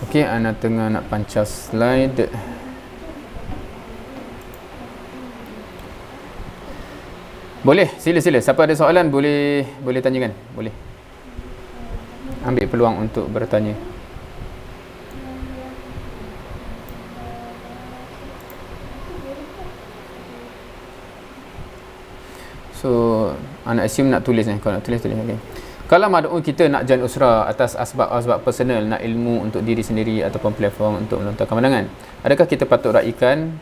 Okey, ana tengah nak pancas slide. Boleh, sila. Siapa ada soalan boleh tanyakan. Boleh. Ambil peluang untuk bertanya. So, anak assume nak tulis ni. Kalau nak tulis. Okay. Kalau mad'un kita nak join usrah atas asbab personal, nak ilmu untuk diri sendiri ataupun platform untuk melontarkan pandangan, adakah kita patut raikan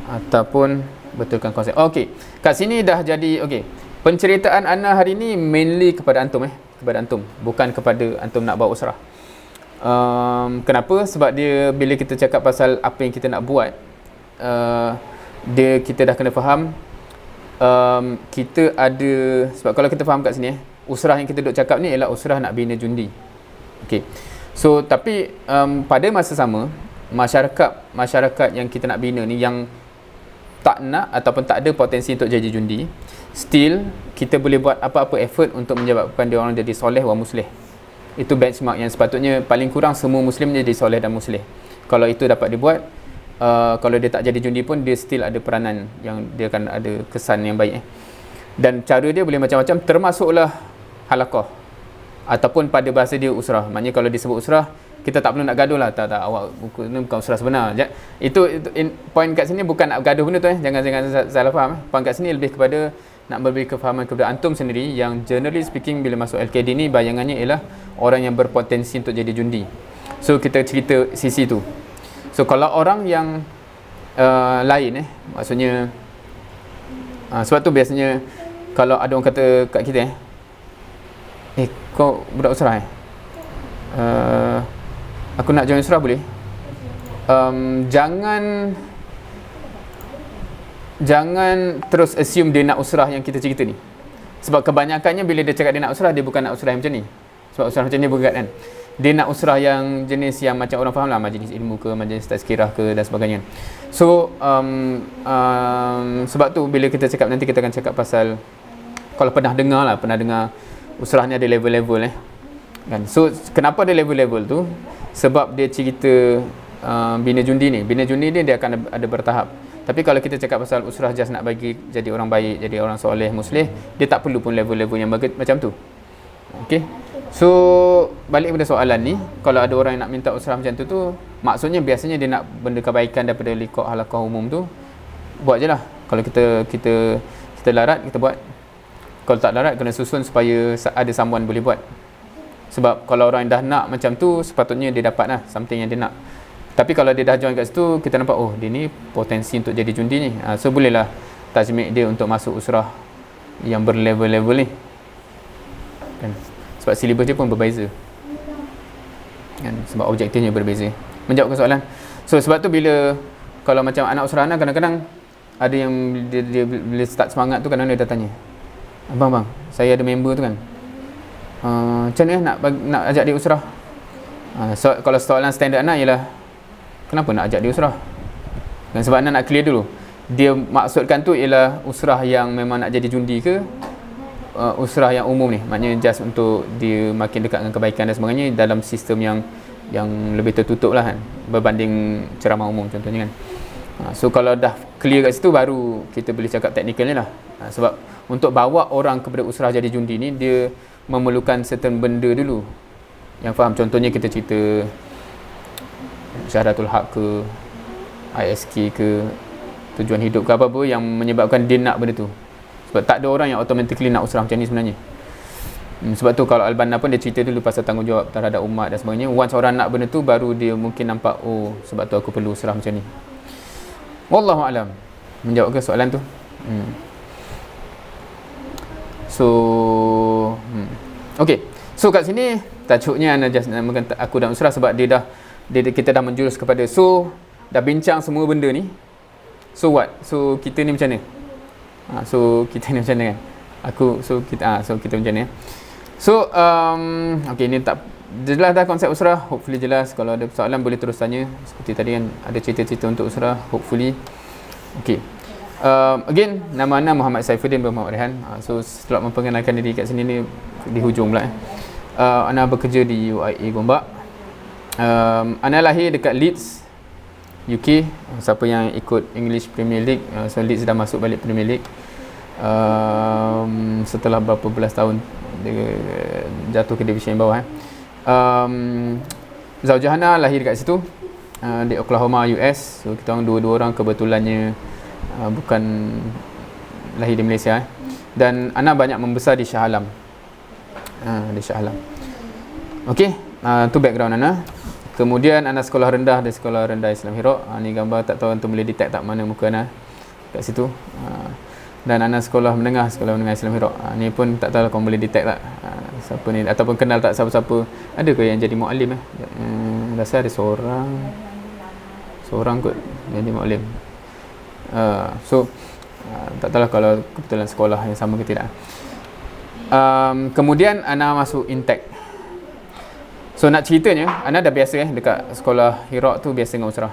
ataupun betulkan konsep? Okey. Kat sini dah jadi okey. Penceritaan Ana hari ni mainly kepada antum kepada antum, bukan kepada antum nak bawa usrah. Kenapa? Sebab dia bila kita cakap pasal apa yang kita nak buat, kita dah kena faham kita ada, sebab kalau kita faham kat sini usrah yang kita duk cakap ni ialah usrah nak bina jundi. Okey. So tapi pada masa sama masyarakat yang kita nak bina ni yang tak nak ataupun tak ada potensi untuk jadi jundi, still kita boleh buat apa-apa effort untuk menyebabkan dia orang jadi soleh wa muslih. Itu benchmark yang sepatutnya paling kurang semua muslim jadi soleh dan muslih. Kalau itu dapat dibuat, kalau dia tak jadi jundi pun dia still ada peranan yang dia akan ada kesan yang baik. Dan cara dia boleh macam-macam, termasuklah halaqah ataupun pada bahasa dia usrah. Maknanya kalau disebut usrah, kita tak perlu nak gaduh lah. Tak, awak ni bukan usrah sebenar. Itu point kat sini bukan nak gaduh benda tu Jangan salah faham. Point kat sini lebih kepada nak memberi kefahaman kepada antum sendiri yang generally speaking bila masuk LKD ni bayangannya ialah orang yang berpotensi untuk jadi jundi. So kita cerita sisi tu. So kalau orang yang lain maksudnya sebab tu biasanya kalau ada orang kata kat kita kau budak usrah aku nak join usrah boleh? Jangan terus assume dia nak usrah yang kita cerita ni. Sebab kebanyakannya bila dia cakap dia nak usrah, dia bukan nak usrah yang macam ni. Sebab usrah macam ni berat kan. Dia nak usrah yang jenis yang macam orang faham lah, majlis ilmu ke, majlis tazkirah ke dan sebagainya. So sebab tu bila kita cakap, nanti kita akan cakap pasal, kalau pernah dengar usrah ni ada level-level kan. So kenapa ada level-level tu? Sebab dia cerita bina jundi ni. Bina jundi ni dia akan ada bertahap. Tapi kalau kita cakap pasal usrah just nak bagi jadi orang baik, jadi orang soleh, muslih, dia tak perlu pun level-level yang macam tu. Okey. So balik pada soalan ni, kalau ada orang yang nak minta usrah macam tu maksudnya biasanya dia nak benda kebaikan daripada liqah halaqah umum tu, buat je lah. Kalau kita larat, kita buat. Kalau tak larat, kena susun supaya ada someone boleh buat. Sebab kalau orang dah nak macam tu, sepatutnya dia dapat lah something yang dia nak. Tapi kalau dia dah join kat situ, kita nampak dia ni potensi untuk jadi jundi ni. So bolehlah tajmik dia untuk masuk usrah yang berlevel-level ni kan? Sebab silibus dia pun berbeza kan? Sebab objektifnya berbeza. Menjawab ke soalan. So sebab tu kalau macam anak usrah anak, kadang-kadang ada yang dia bila start semangat tu, kadang-kadang dia dah tanya, Abang, saya ada member tu kan, macam mana nak ajak dia usrah? So kalau soalan standard anak ialah, kenapa nak ajak dia usrah? Dan sebab anak nak clear dulu, dia maksudkan tu ialah usrah yang memang nak jadi jundi ke, usrah yang umum ni, maknanya just untuk dia makin dekat dengan kebaikan dan sebagainya dalam sistem yang lebih tertutup lah kan, berbanding ceramah umum contohnya kan. So kalau dah clear kat situ, baru kita boleh cakap teknikalnya lah. Sebab untuk bawa orang kepada usrah jadi jundi ni, dia memerlukan certain benda dulu yang faham. Contohnya kita cerita syahadatul haq ke, ISK ke, tujuan hidup ke, apa-apa yang menyebabkan dia nak benda tu. Sebab tak ada orang yang automatically nak usrah macam ni sebenarnya. Sebab tu kalau Al-Banna pun dia cerita dulu pasal tanggungjawab terhadap umat dan sebagainya. Once orang nak benda tu, baru dia mungkin nampak, sebab tu aku perlu usrah macam ni. Wallahu a'lam. Menjawab ke soalan tu? So okey. So kat sini tajuknya aku dan usrah, sebab kita dah menjurus kepada, so dah bincang semua benda ni. So what? So kita ni macam mana? So kita ni macam mana kan? So kita macam mana? So okey, ni tak jelas dah konsep usrah. Hopefully jelas. Kalau ada soalan boleh terus tanya. Seperti tadi kan ada cerita-cerita untuk usrah. Hopefully okey. Again, nama Ana Muhammad Saifuddin bin Muhammad Rehan. So setelah memperkenalkan diri kat sini ni, di hujung pula Ana bekerja di UIA Gombak. Ana lahir dekat Leeds, UK. Siapa yang ikut English Premier League, so Leeds dah masuk balik Premier League setelah berapa belas tahun dia jatuh ke division yang bawah. Zaujahana lahir dekat situ, di Oklahoma, US. So kita orang dua-dua orang kebetulannya bukan lahir di Malaysia. Dan Ana banyak membesar di Shah Alam. Di Shah Alam. Okey, tu background Ana. Kemudian Ana sekolah rendah di Sekolah Rendah Islam Hirok. Ni gambar, tak tahu antum boleh detect tak mana muka Ana kat situ. Dan Ana sekolah menengah Islam Hirok. Ni pun tak tahu kau boleh detect tak siapa ni, ataupun kenal tak siapa-siapa. Ada ke yang jadi muallim rasa ada seorang kot yang jadi muallim. Tak tahulah kalau kebetulan sekolah yang sama ke tidak. Kemudian Ana masuk Intek. So nak ceritanya, Ana dah biasa dekat sekolah Hirok tu, biasa dengan usrah.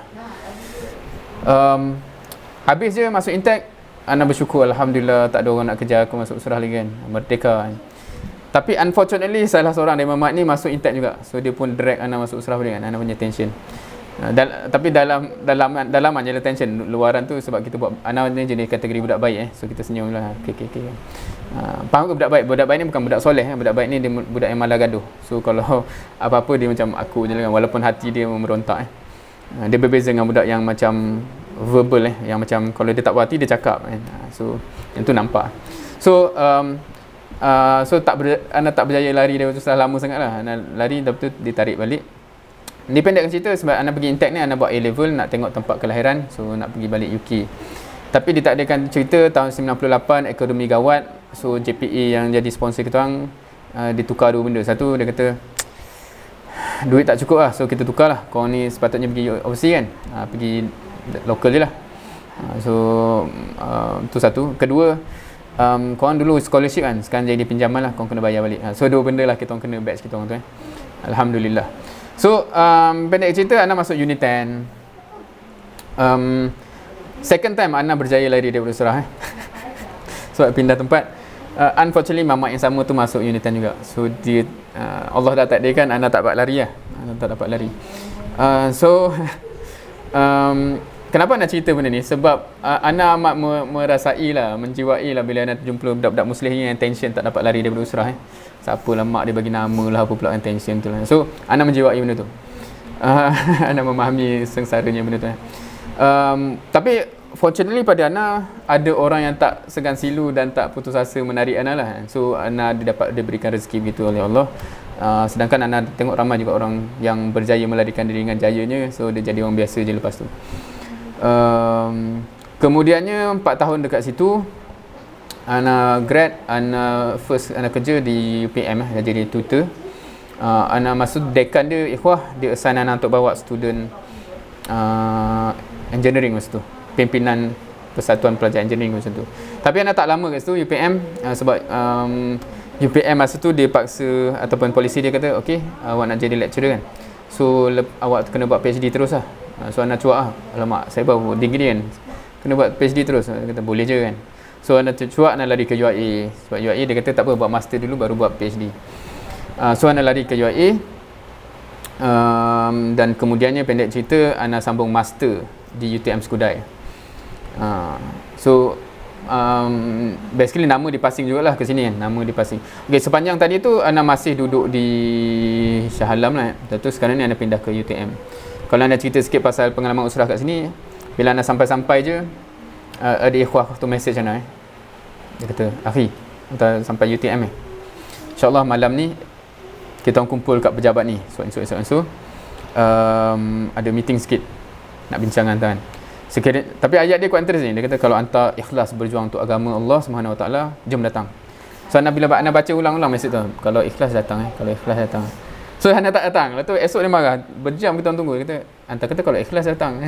Habis je masuk Intek, Ana bersyukur, Alhamdulillah tak ada orang nak kejar aku masuk usrah lagi kan, merdeka kan. Tapi unfortunately salah seorang dari mamat ni masuk Intek juga. So dia pun drag Ana masuk usrah pula kan. Ana punya tension. Tapi dalaman je tension, luaran tu sebab kita buat, Ana ni jenis kategori budak baik so kita senyum lah. Okay. Faham ke budak baik? Budak baik ni bukan budak soleh. Budak baik ni dia budak yang malah gaduh. So kalau apa-apa dia macam aku je lah kan, walaupun hati dia merontak. Dia berbeza dengan budak yang macam verbal yang macam kalau dia tak puas hati dia cakap kan. So yang tu nampak. So Ana tak berjaya lari dari usrah lama sangat lah. Ana lari lepas tu ditarik balik. Dipendekkan cerita, sebab Ana pergi Intek ni, Ana buat A-level nak tengok tempat kelahiran. So nak pergi balik UK. Tapi ditakdirkan cerita tahun 98 ekonomi gawat. So JPE yang jadi sponsor kita orang, dia tukar dua benda. Satu dia kata duit tak cukup lah, so kita tukar lah. Korang ni sepatutnya pergi overseas kan, pergi lokal je lah. Tu satu. Kedua, korang dulu scholarship kan, sekarang jadi pinjaman lah, korang kena bayar balik. So dua benda lah kita orang kena batch kita orang tu Alhamdulillah. So pendek cerita, Ana masuk Unit 10. Second time Ana berjaya lari daripada usrah sebab pindah tempat. Unfortunately mamak yang sama tu masuk Unit 10 juga. So dia Allah dah takdirkan Ana tak dapat lari lah. Ana tak dapat lari. Kenapa nak cerita benda ni? Sebab Ana amat merasai lah, menjiwai lah bila Ana jumpa budak-budak Muslim yang tension tak dapat lari daripada usrah Siapa lah mak dia bagi nama lah, apa pula yang tension tu lah. So Ana menjiwai benda tu. Ana memahami sengsaranya benda tu tapi fortunately pada Ana ada orang yang tak segan silu dan tak putus asa menarik Ana lah. So Ana diberikan rezeki begitu oleh Allah. Sedangkan Ana tengok ramai juga orang yang berjaya melarikan diri dengan jayanya. So dia jadi orang biasa je lepas tu. Kemudiannya 4 tahun dekat situ Ana grad, Ana kerja di UPM jadi tutor. Ana masuk dekan dia ikhwah, dia assign Ana untuk bawa student engineering masa tu, pimpinan Persatuan Pelajar Engineering macam tu. Tapi Ana tak lama kat situ UPM sebab UPM masa tu dia paksa, ataupun polisi dia kata okey, awak nak jadi lecturer kan, so awak kena buat PhD terus lah. So Ana cuak lah, alamak saya baru degree kan, kena buat PhD terus. Dia kata boleh je kan. So Ana cuak, Ana lari ke UIA. Sebab UIA dia kata tak apa, buat master dulu baru buat PhD. So Ana lari ke UIA. Dan kemudiannya pendek cerita, Ana sambung master di UTM Skudai. Basically nama dipasing jugalah ke sini kan, nama dipasing. Okay, sepanjang tadi tu Ana masih duduk di Shah Alam lah. Lepas tu sekarang ni Ana pindah ke UTM. Kalau Ana cerita sikit pasal pengalaman usrah kat sini, bila Ana sampai-sampai je, ada ikhwah tu message Ana dia kata, "Akhi, kita sampai UTM InsyaAllah malam ni kita orang kumpul kat pejabat ni. So ada meeting sikit nak bincang dengan tapi ayat dia quite interesting. Dia kata kalau anta ikhlas berjuang untuk agama Allah Subhanahu Wa Taala, jom datang." So bila Ana baca ulang-ulang mesej tu, kalau ikhlas datang kalau ikhlas datang. So Ana tak datang. Lepas tu esok dia marah, berjam kita tunggu. Dia kata, anta kata kalau ikhlas datang.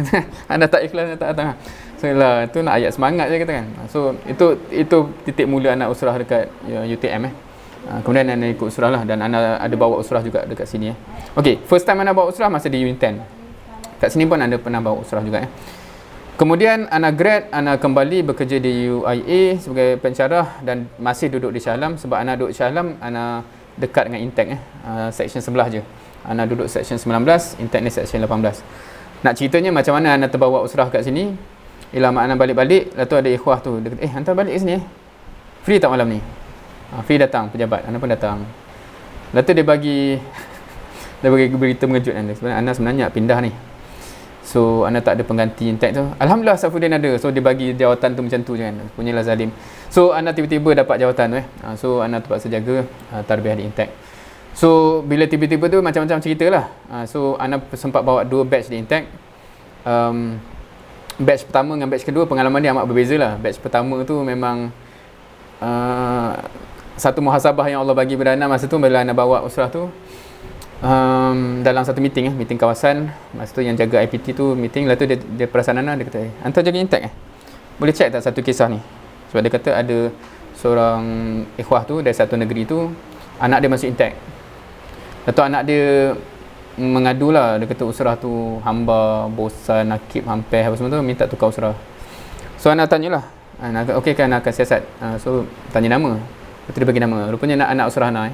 Anda tak ikhlas, Anda tak datang. So lah, tu nak ayat semangat je kata kan. So itu titik mula Ana usrah dekat UTM kemudian Ana ikut usrah lah, dan Ana ada bawa usrah juga dekat sini Okay, first time Ana bawa usrah masa di Unit 10. Kat sini pun Ana pernah bawa usrah juga Kemudian Ana grad, Ana kembali bekerja di UIA sebagai pensyarah dan masih duduk di Shah Alam. Sebab Ana duduk Shah Alam, Ana dekat dengan Intek section sebelah je. Ana duduk section 19, Intek ni section 18. Nak ceritanya macam mana Ana terbawa usrah kat sini, ialah mak Ana balik-balik, lepas tu ada ikhwah tu, dia kata, hantar balik ke sini free tak malam ni? Free datang, pejabat. Ana pun datang. Lepas tu dia bagi berita mengejut kan. Ana sebenarnya pindah ni. So Ana tak ada pengganti Intek tu. Alhamdulillah Safuddin ada. So dia bagi jawatan tu macam tu je kan. Punyalah zalim. So Ana tiba-tiba dapat jawatan tu So Ana terpaksa jaga tarbiyah di Intek. So bila tiba-tiba tu macam-macam cerita lah. So Ana sempat bawa 2 batch di Intek. Batch pertama dengan batch kedua pengalaman dia amat berbeza lah. Batch pertama tu memang satu muhasabah yang Allah bagi kepada Ana masa tu bila Ana bawa usrah tu. Dalam satu meeting meeting kawasan, masa tu yang jaga IPT tu meeting, lepas tu dia perasan Ana, dia kata, hantar jaga Intek boleh check tak satu kisah ni? Sebab dia kata ada seorang ikhwah tu dari satu negeri tu, anak dia masuk Intek. Lepas tu anak dia mengadu lah, dia kata usrah tu hamba, bosan, nakib, hampir apa semua tu, minta tukar usrah. So Ana tanyalah, okey kan Ana akan siasat. So tanya nama. Lepas tu dia bagi nama. Rupanya anak usrah Ana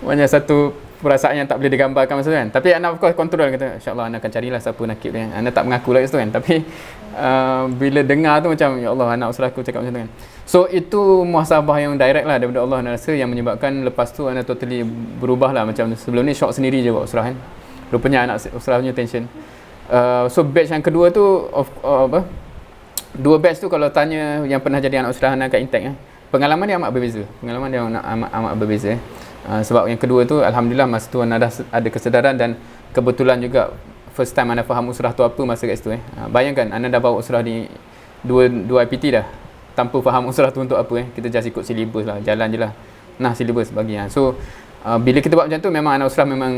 banyak satu perasaan yang tak boleh digambarkan masa tu kan. Tapi Ana of course kontrol, kata insya-Allah Ana akan carilah siapa nakib dia. Ana tak mengaku lagi situ kan. Tapi bila dengar tu macam ya Allah, anak usrah aku cakap macam tu kan. So itu muhasabah yang direct lah daripada Allah, Ana rasa, yang menyebabkan lepas tu Ana totally berubah lah. Macam sebelum ni shock sendiri je buat usrah kan. Rupanya anak usrah punya tension. So batch yang kedua tu dua batch tu kalau tanya yang pernah jadi anak usrah Ana kat Intek pengalaman dia amat berbeza. Pengalaman dia amat berbeza sebab yang kedua tu alhamdulillah masa tu Ana dah ada kesedaran, dan kebetulan juga first time Ana faham usrah tu apa masa kat situ Bayangkan Ana dah bawa usrah di dua IPT dah tanpa faham usrah tu untuk apa Kita just ikut silibus lah, jalan je lah. Nah silibus bagi So bila kita buat macam tu memang anak usrah memang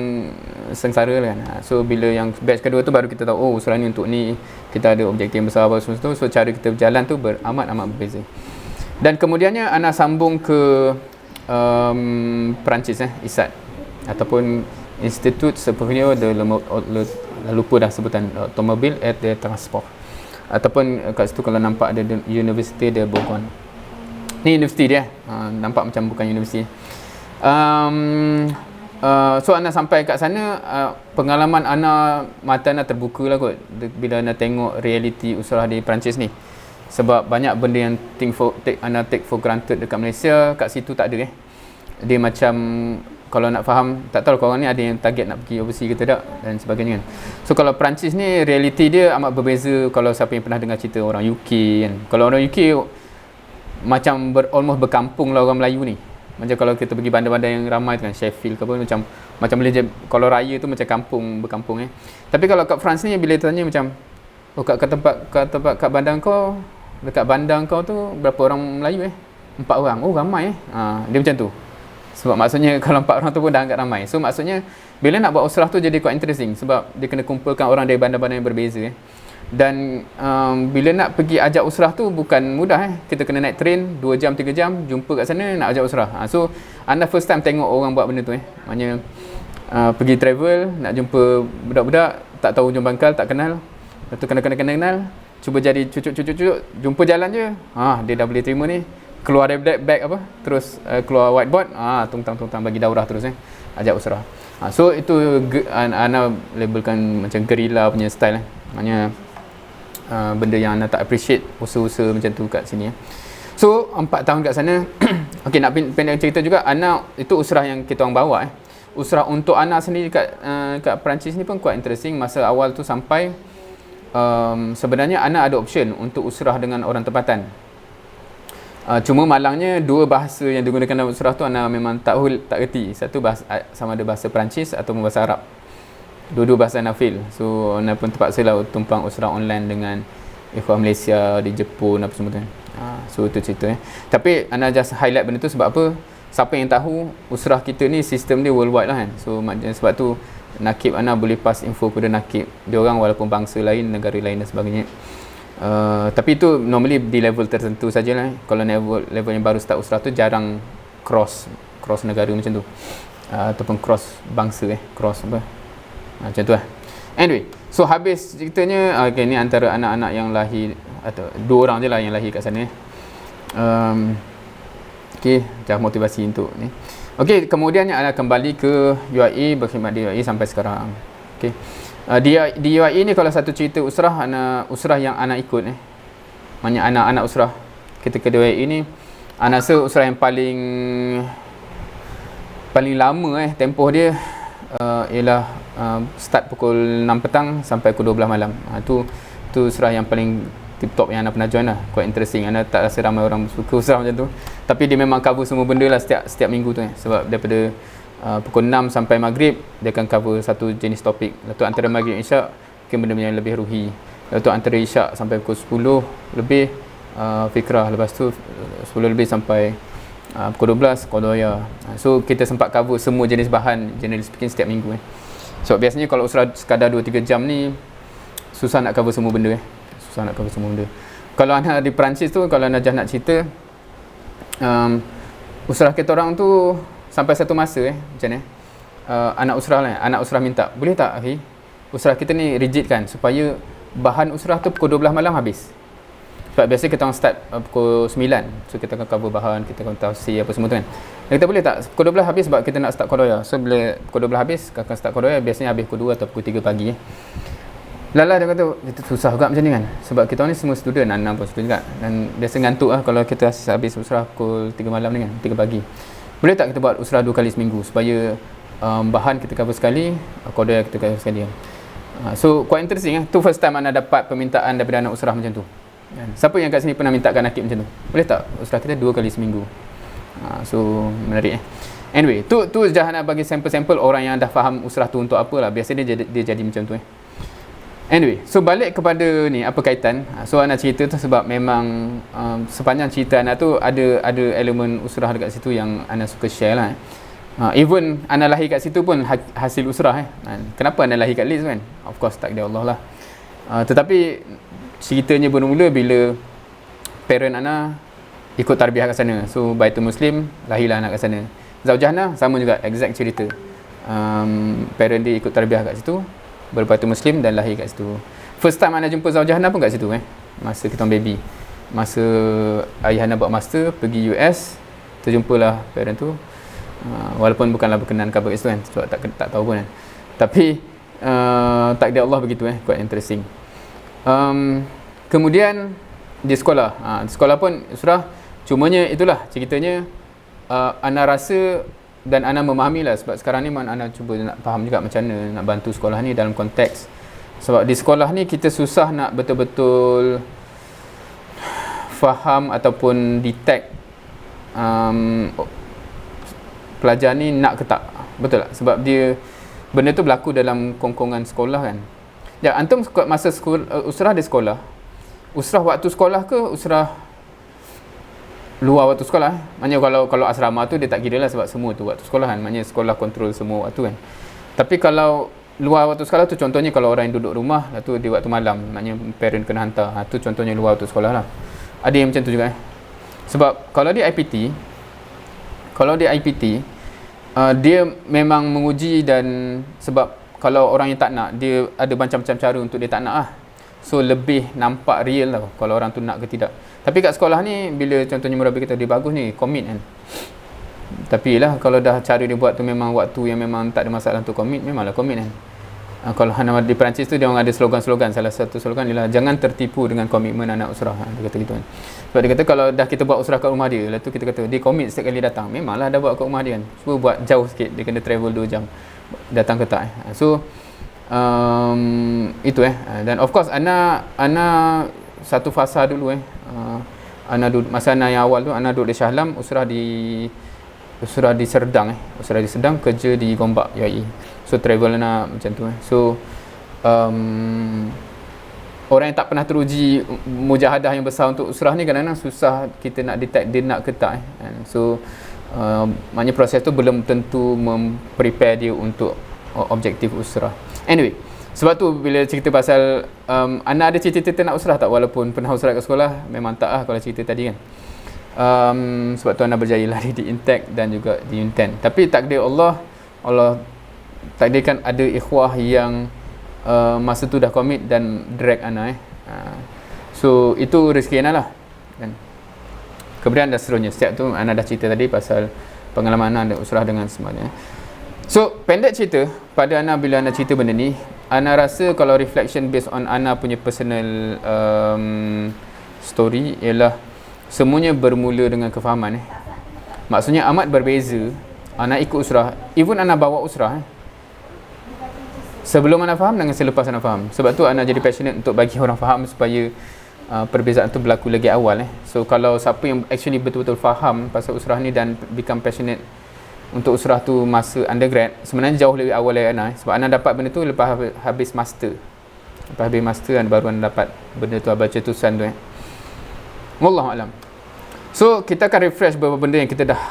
sengsara lah kan. So bila yang batch kedua tu baru kita tahu, oh usrah ni untuk ni, kita ada objektif yang besar apa semua tu. So cara kita berjalan tu amat berbeza. Dan kemudiannya Ana sambung ke Perancis ISAT ataupun Institut Supérieur de lupa dah sebutan, Automobile et de Transport, ataupun kat situ kalau nampak ada Université de Bourgogne. Ni universiti dia, nampak macam bukan universiti. So Ana sampai kat sana, pengalaman Ana, mata Ana terbuka lah kot bila Ana tengok realiti usrah di Perancis ni. Sebab banyak benda yang Ana take for granted dekat Malaysia, kat situ tak ada Dia macam, kalau nak faham, tak tahu korang ni ada yang target nak pergi overseas ke tak dan sebagainya kan. So kalau Perancis ni realiti dia amat berbeza. Kalau siapa yang pernah dengar cerita orang UK kan, kalau orang UK macam almost berkampung lah orang Melayu ni. Macam kalau kita pergi bandar-bandar yang ramai tu kan, Sheffield ke apa, macam boleh je, kalau raya tu macam berkampung Tapi kalau kat France ni bila tanya macam, oh kat bandar kau, dekat bandar kau tu berapa orang Melayu 4 orang. Oh ramai dia macam tu. Sebab maksudnya kalau 4 orang tu pun dah anggap ramai. So maksudnya bila nak buat usrah tu jadi quite interesting, sebab dia kena kumpulkan orang dari bandar-bandar yang berbeza Dan bila nak pergi ajak usrah tu bukan mudah Kita kena naik train 2 jam 3 jam jumpa kat sana nak ajak usrah. So Ana first time tengok orang buat benda tu Maknanya pergi travel nak jumpa budak-budak tak tahu hujung pangkal, tak kenal. Lepas tu kenal, cuba jadi cucuk, jumpa jalan je. Dia dah boleh terima ni. Keluar dari bag apa, terus keluar whiteboard, tungtang bagi daurah terus ajak usrah. So itu Ana labelkan macam gerila punya style Maknanya benda yang Ana tak appreciate usaha-usaha macam tu kat sini So 4 tahun kat sana. Okey, nak pendek cerita juga, Ana itu usrah yang kita orang bawa Usrah untuk Ana sendiri kat Perancis ni pun quite interesting. Masa awal tu sampai sebenarnya Ana ada option untuk usrah dengan orang tempatan. Cuma malangnya 2 bahasa yang digunakan dalam usrah tu Ana memang tak reti. Satu bahasa, sama ada bahasa Perancis atau bahasa Arab. Dua-dua bahasa Ana fail. So Ana pun terpaksa lah tumpang usrah online dengan ikhwah Malaysia di Jepun apa semua tu. So itu cerita Tapi Ana just highlight benda tu sebab apa? Siapa yang tahu usrah kita ni sistem dia worldwide lah kan. So sebab tu nakib Ana boleh pass info kepada nakib dia orang walaupun bangsa lain, negara lain dan sebagainya. Tapi itu normally di level tertentu sajalah. Kalau level yang baru start usrah tu jarang cross negara macam tu, ataupun cross bangsa cross apa macam tu lah. Anyway, so habis ceritanya. Okay, ni antara anak-anak yang lahir, atau 2 orang je lah yang lahir kat sana. Okay, macam motivasi untuk ni. Okey, kemudiannya anda kembali ke UAE, berkhidmat di UAE sampai sekarang. Okey. Di UAE ni kalau satu cerita usrah, usrah yang anak ikut maknanya anak-anak usrah ketika di UAE ni, anak rasa usrah yang paling lama tempoh dia ialah start pukul 6 petang sampai pukul 12 malam. Tu usrah yang paling tip top yang anda pernah join lah. Quite interesting. Anda tak rasa ramai orang suka usrah macam tu, tapi dia memang cover semua benda lah setiap minggu tu sebab daripada pukul 6 sampai maghrib dia akan cover satu jenis topik. Lepas tu antara maghrib isyak mungkin benda-benda yang lebih ruhi. Lepas tu antara isyak sampai pukul 10 lebih fikrah. Lepas tu 10 lebih sampai pukul 12 qadaya. So kita sempat cover semua jenis bahan generally speaking setiap minggu So biasanya kalau usrah sekadar 2-3 jam ni susah nak cover semua benda Kalau anda di Perancis tu, kalau anda nak cerita usrah kita orang tu sampai satu masa macam ni anak usrah minta, boleh tak akhi, usrah kita ni rigid kan supaya bahan usrah tu pukul 12 malam habis. Sebab biasa kita orang start pukul 9. So kita akan cover bahan, kita akan tafsir apa semua tu kan. Dan kita boleh tak pukul 12 habis sebab kita nak start qadaya. So bila pukul 12 habis, kita akan start qadaya, biasanya habis pukul 2 atau pukul 3 pagi Lala dia kata, itu susah juga macam ni kan. Sebab kita orang ni semua student, anak pun student juga. Dan biasa ngantuk lah kalau kita habis usrah pukul 3 malam ni kan, 3 pagi. Boleh tak kita buat usrah 2 kali seminggu supaya bahan kita cover sekali, qadaya kita cover sekali kan. So quite interesting tu first time anda dapat permintaan daripada anak usrah macam tu. Siapa yang kat sini pernah minta nakib macam tu? Boleh tak usrah kita 2 kali seminggu? So menarik Anyway, tu Jahanam bagi sampel-sampel orang yang dah faham usrah tu untuk apa lah. Biasanya dia jadi macam tu Anyway, so balik kepada ni, apa kaitan? So anak cerita tu sebab memang sepanjang cerita anak tu ada elemen usrah dekat situ yang anak suka share lah even anak lahir kat situ pun hasil usrah Kenapa anak lahir kat Leeds kan? Of course takdir Allah lah tetapi ceritanya bermula bila parent anak ikut tarbiyah kat sana. So Baitul Muslim, lahirlah anak kat sana. Zaujahna sama juga, exact cerita. Parent dia ikut tarbiyah kat situ, berbaitul Muslim dan lahir kat situ. First time anak jumpa Zaujahna pun kat situ masa kita baby. Masa ayah anak buat master pergi US, terjumpalah parent tu. Walaupun bukanlah berkenan khabar itu kan, sebab tak tahu pun kan. Tapi takdir Allah begitu quite interesting. Kemudian di sekolah di sekolah pun usrah, cumanya itulah ceritanya ana rasa dan ana memahami lah sebab sekarang ni ana cuba nak faham juga macam mana nak bantu sekolah ni dalam konteks sebab di sekolah ni kita susah nak betul-betul faham ataupun detect pelajar ni nak ke tak, betul tak? Sebab dia benda tu berlaku dalam kongkongan sekolah kan. Ya, antum masa usrah di sekolah, usrah waktu sekolah ke usrah luar waktu sekolah? Maknanya kalau asrama tu dia tak kira lah sebab semua tu waktu sekolah kan. Maknanya sekolah kontrol semua waktu kan. Tapi kalau luar waktu sekolah tu contohnya kalau orang yang duduk rumah, lah tu di waktu malam, maknanya parent kena hantar. Tu contohnya luar waktu sekolah lah. Ada yang macam tu juga Sebab kalau di IPT, dia memang menguji dan sebab kalau orang yang tak nak, dia ada macam-macam cara untuk dia tak nak lah. So lebih nampak real lah kalau orang tu nak ke tidak. Tapi kat sekolah ni bila contohnya murabi kita dia bagus ni, commit kan. Tapi lah kalau dah cara dia buat tu memang waktu yang memang tak ada masalah untuk commit, memanglah commit kan. Kalau di Perancis tu dia orang ada slogan-slogan. Salah satu slogan ialah jangan tertipu dengan komitmen anak usrah. Dia kata gitu kan. Sebab dia kata kalau dah kita buat usrah kat rumah dia, lepas tu kita kata dia commit setiap kali datang. Memanglah dah buat kat rumah dia kan. Cuba buat jauh sikit, dia kena travel 2 jam datang ke tak So itu dan of course anak satu fasa dulu anak duduk, masa anak yang awal tu anak duduk di Shah Alam, usrah di Serdang usrah di Serdang, kerja di Gombak UAE. So travel anak macam tu So orang yang tak pernah teruji mujahadah yang besar untuk usrah ni kadang-kadang susah kita nak detect dia nak ke tak So maknanya proses tu belum tentu prepare dia untuk objektif usrah. Anyway, sebab tu bila cerita pasal anak ada cita-cita nak usrah tak walaupun pernah usrah kat sekolah? Memang tak lah kalau cerita tadi kan. Sebab tu anak berjaya lari di Intech dan juga di Unten. Tapi takdir Allah takdirkan ada ikhwah yang masa tu dah commit dan drag anak So itu rezeki anak lah kan. Kemudian dah seterusnya, setiap tu anak dah cerita tadi pasal pengalaman Ana usrah dengan semuanya. So pendek cerita, pada Ana bila Ana cerita benda ni, Ana rasa kalau reflection based on Ana punya personal story ialah semuanya bermula dengan kefahaman. Maksudnya amat berbeza Ana ikut usrah, even Ana bawa usrah sebelum Ana faham dengan selepas Ana faham. Sebab tu Ana jadi passionate untuk bagi orang faham supaya perbezaan tu berlaku lagi awal. So kalau siapa yang actually betul-betul faham pasal usrah ni dan become passionate untuk usrah tu masa undergrad, sebenarnya jauh lebih awal dari Ana. Sebab Ana dapat benda tu lepas habis master. Lepas habis master baru Ana dapat benda tu, baca tulisan tu. Wallahualam. So kita akan refresh beberapa benda yang kita dah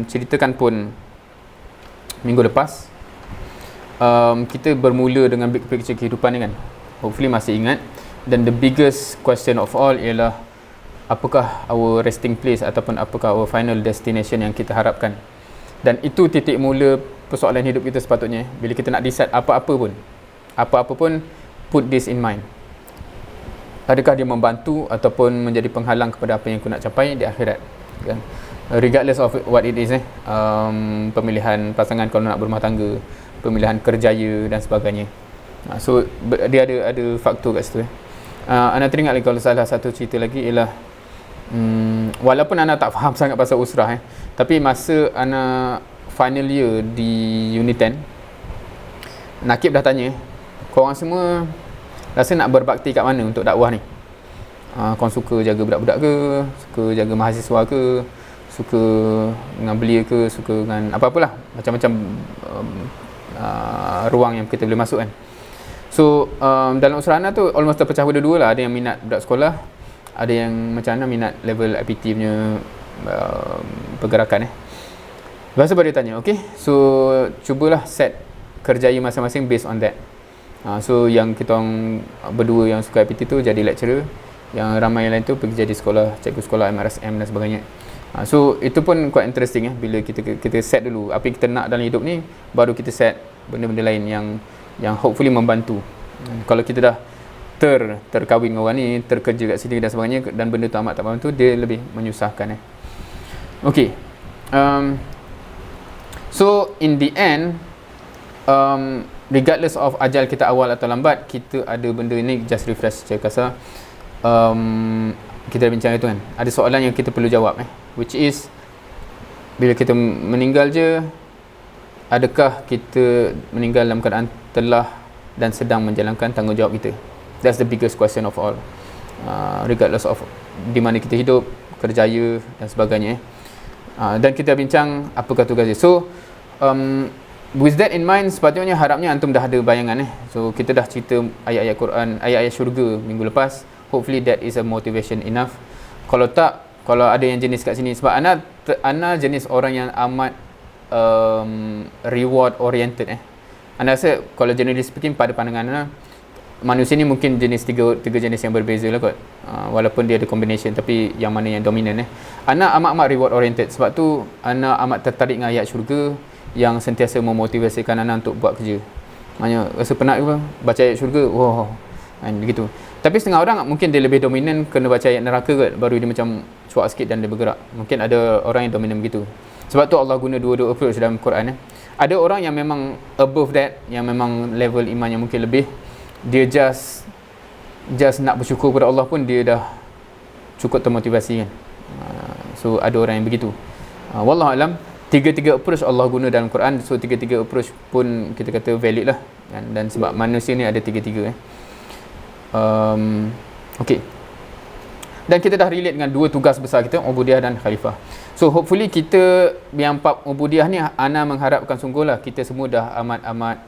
ceritakan pun minggu lepas. Kita bermula dengan big picture kehidupan ni kan. Hopefully masih ingat. Dan the biggest question of all ialah apakah our resting place ataupun apakah our final destination yang kita harapkan. Dan itu titik mula persoalan hidup kita sepatutnya. Bila kita nak decide apa-apa pun put this in mind. Adakah dia membantu ataupun menjadi penghalang kepada apa yang aku nak capai di akhirat, kan? Regardless of what it is, pemilihan pasangan kalau nak berumah tangga, pemilihan kerjaya dan sebagainya. So dia ada faktor kat situ. Ana teringat lagi kalau salah satu cerita lagi ialah walaupun Ana tak faham sangat pasal usrah, tapi masa Ana final year di Unit 10, Nakib dah tanya, korang semua rasa nak berbakti kat mana untuk dakwah ni? Korang suka jaga budak-budak ke? Suka jaga mahasiswa ke? Suka dengan belia ke? Suka dengan apa-apalah, macam-macam ruang yang kita boleh masuk kan. So dalam usrah Ana tu almost terpecah pada dua lah. Ada yang minat budak sekolah, ada yang macam Ana minat level IPT punya pergerakan. Lepas tu dia tanya, okay, so cubalah set kerjaya masing-masing based on that. So yang kita orang berdua yang suka IPT tu jadi lecturer, yang ramai yang lain tu pergi jadi sekolah, cikgu sekolah MRSM dan sebagainya. So itu pun quite interesting bila kita set dulu apa yang kita nak dalam hidup ni, baru kita set benda-benda lain yang hopefully membantu. Kalau kita dah terkahwin dengan orang ni, terkerja kat sini dan sebagainya, dan benda tu amat tak membantu, dia lebih menyusahkan. Okay, so in the end, regardless of ajal kita awal atau lambat, kita ada benda ni, just refresh secara kasar. Kita dah bincang itu kan, ada soalan yang kita perlu jawab, which is bila kita meninggal je, adakah kita meninggal dalam keadaan telah dan sedang menjalankan tanggungjawab kita? That's the biggest question of all, regardless of di mana kita hidup, kerjaya dan sebagainya. Dan kita bincang apakah tugas dia. So with that in mind, sepatutnya harapnya antum dah ada bayangan. So kita dah cerita ayat-ayat Quran, ayat-ayat syurga minggu lepas. Hopefully that is a motivation enough. Kalau tak, kalau ada yang jenis kat sini, sebab Ana jenis orang yang amat reward oriented. Ana rasa kalau generally speaking, pada pandangan Ana, manusia ni mungkin jenis tiga jenis yang berbeza lah kot. Walaupun dia ada combination, tapi yang mana yang dominan. Ana amat reward oriented. Sebab tu Ana amat tertarik dengan ayat syurga yang sentiasa memotivasikan Ana untuk buat kerja. Maknanya rasa penat ke baca ayat syurga, wow, kan begitu. Tapi setengah orang mungkin dia lebih dominan kena baca ayat neraka kot, baru dia macam cuak sikit dan dia bergerak. Mungkin ada orang yang dominan begitu. Sebab tu Allah guna dua-dua approach dalam Quran. Ada orang yang memang above that, yang memang level iman yang mungkin lebih, dia just nak bersyukur kepada Allah pun dia dah cukup termotivasi kan. So ada orang yang begitu. Wallahualam, tiga-tiga approach Allah guna dalam Quran. So tiga-tiga approach pun kita kata valid lah, dan sebab manusia ni ada tiga-tiga. Okay, dan kita dah relate dengan dua tugas besar kita, ubudiah dan khalifah. So hopefully kita yang bab ubudiah ni, Ana mengharapkan sungguhlah kita semua dah amat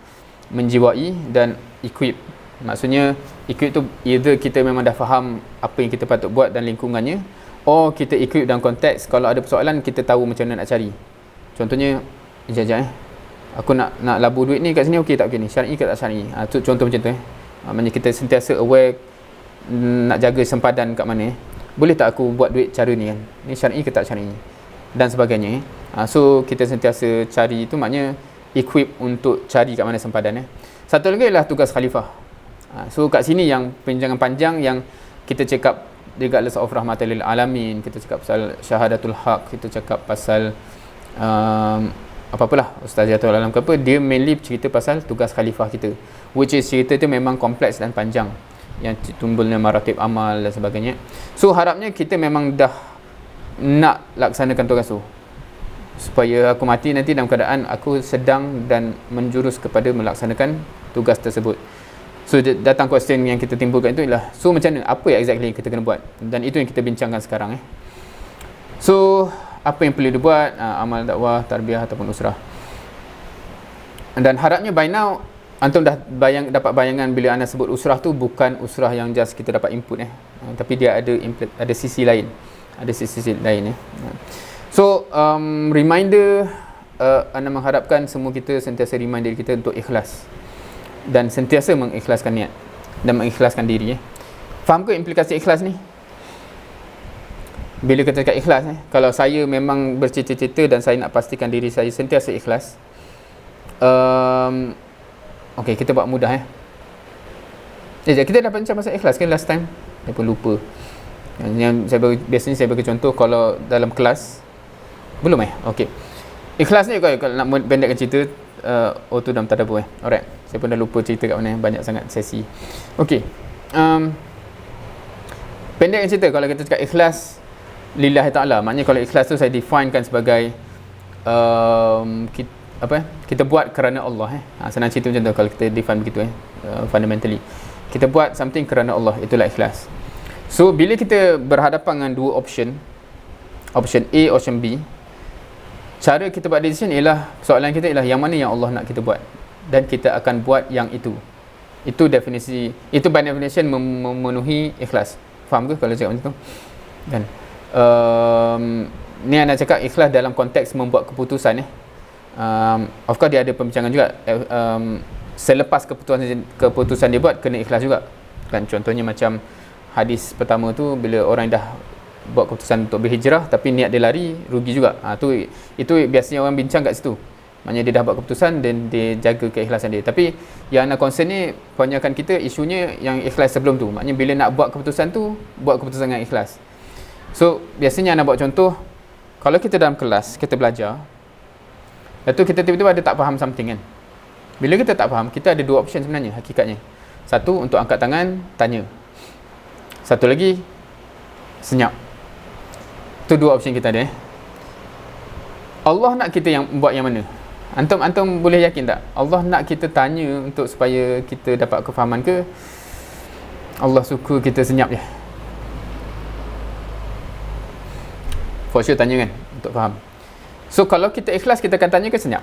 menjiwai dan equip. Maksudnya equip tu either kita memang dah faham apa yang kita patut buat dan lingkungannya, or kita equip dalam konteks kalau ada persoalan kita tahu macam mana nak cari. Contohnya, aku nak labur duit ni kat sini, okey tak okey ni, syar'i ke tak syar'i. Tu contoh macam tu. Maksudnya kita sentiasa aware, nak jaga sempadan kat mana. Boleh tak aku buat duit cara ni kan, ni syar'i ke tak syar'i dan sebagainya. So kita sentiasa cari, itu maknanya equip untuk cari kat mana sempadan. Satu lagi adalah tugas khalifah. So kat sini yang perbincangan panjang yang kita cakap regardless of rahmatal lil alamin, kita cakap pasal syahadatul haq, kita cakap pasal apa-apalah Ustaziatul Alam ke apa, dia mainly cerita pasal tugas khalifah kita, which is cerita tu memang kompleks dan panjang, yang timbulnya maratib amal dan sebagainya. So harapnya kita memang dah nak laksanakan tugas tu, supaya aku mati nanti dalam keadaan aku sedang dan menjurus kepada melaksanakan tugas tersebut. So datang question yang kita timbulkan itu ialah, so macam mana, apa yang exactly kita kena buat, dan itu yang kita bincangkan sekarang. So apa yang perlu dibuat, amal dakwah, tarbiyah ataupun usrah. Dan harapnya by now antum dah dapat bayangan bila anda sebut usrah tu bukan usrah yang just kita dapat input tapi dia ada sisi lain, So reminder, anda mengharapkan semua kita sentiasa remind diri kita untuk ikhlas dan sentiasa mengikhlaskan niat dan mengikhlaskan diri. Faham ke implikasi ikhlas ni? Bila kita cakap ikhlas, kalau saya memang bercita-cita dan saya nak pastikan diri saya sentiasa ikhlas, okay, kita buat mudah. Kita dah bincang pasal ikhlas kan last time, saya pun lupa. Yang biasanya saya bagi contoh kalau dalam kelas. Belum okay. Ikhlas ni kalau nak pendekkan cerita, tu dalam tadabbur. Alright, saya pun dah lupa cerita kat mana, banyak sangat sesi. Okay, pendekkan cerita, kalau kita cakap ikhlas lillahi ta'ala, maknanya kalau ikhlas tu saya definekan sebagai kita buat kerana Allah. Senang cerita macam tu kalau kita define begitu. Fundamentally kita buat something kerana Allah, itulah ikhlas. So bila kita berhadapan dengan dua option A, option B, cara kita buat decision ialah, soalan kita ialah yang mana yang Allah nak kita buat, dan kita akan buat yang itu. Itu definisi, itu by definition memenuhi ikhlas. Faham ke kalau cakap macam tu? Kan ni anda cakap ikhlas dalam konteks membuat keputusan. Of course dia ada pembincangan juga, selepas keputusan dia buat kena ikhlas juga kan. Contohnya macam hadis pertama tu, bila orang dah buat keputusan untuk berhijrah tapi niat dia lari, rugi juga. Itu biasanya orang bincang kat situ, maknanya dia dah buat keputusan dan dia jaga keikhlasan dia. Tapi yang nak concern ni, kebanyakan kita isunya yang ikhlas sebelum tu, maknanya bila nak buat keputusan tu, buat keputusan dengan ikhlas. So biasanya nak buat contoh, kalau kita dalam kelas kita belajar, lepas tu kita tiba-tiba ada tak faham something kan. Bila kita tak faham, kita ada dua option sebenarnya hakikatnya. Satu, untuk angkat tangan tanya. Satu lagi, senyap. Itu dua option kita ada. Allah nak kita yang buat yang mana? Antum boleh yakin tak? Allah nak kita tanya untuk supaya kita dapat kefahaman ke? Allah suka kita senyap je? For sure tanya kan, untuk faham. So kalau kita ikhlas, kita akan tanya ke senyap?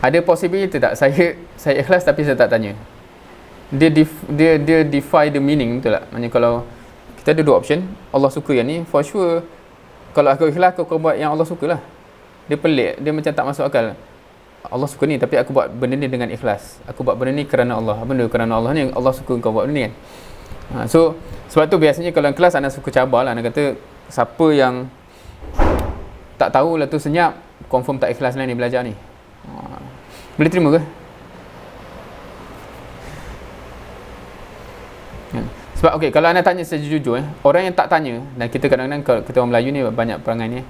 Ada possibility tak saya ikhlas tapi saya tak tanya? Dia defy the meaning, betul tak? Maksudnya kalau kita ada dua option, Allah suka yang ni, for sure kalau aku ikhlas, aku buat yang Allah suka lah. Dia pelik, dia macam tak masuk akal. Allah suka ni tapi aku buat benda ni dengan ikhlas, aku buat benda ni kerana Allah. Apa benda kerana Allah ni? Allah suka kau buat benda ni kan. So sebab tu biasanya kalau kelas anda suka cabar lah, anda kata siapa yang tak tahu lah tu senyap, confirm tak ikhlas lah ni belajar ni. Boleh terima ke? Sebab okay, kalau anda tanya sejujur orang yang tak tanya, dan kita kadang-kadang kalau kita orang Melayu ni banyak perangai ni,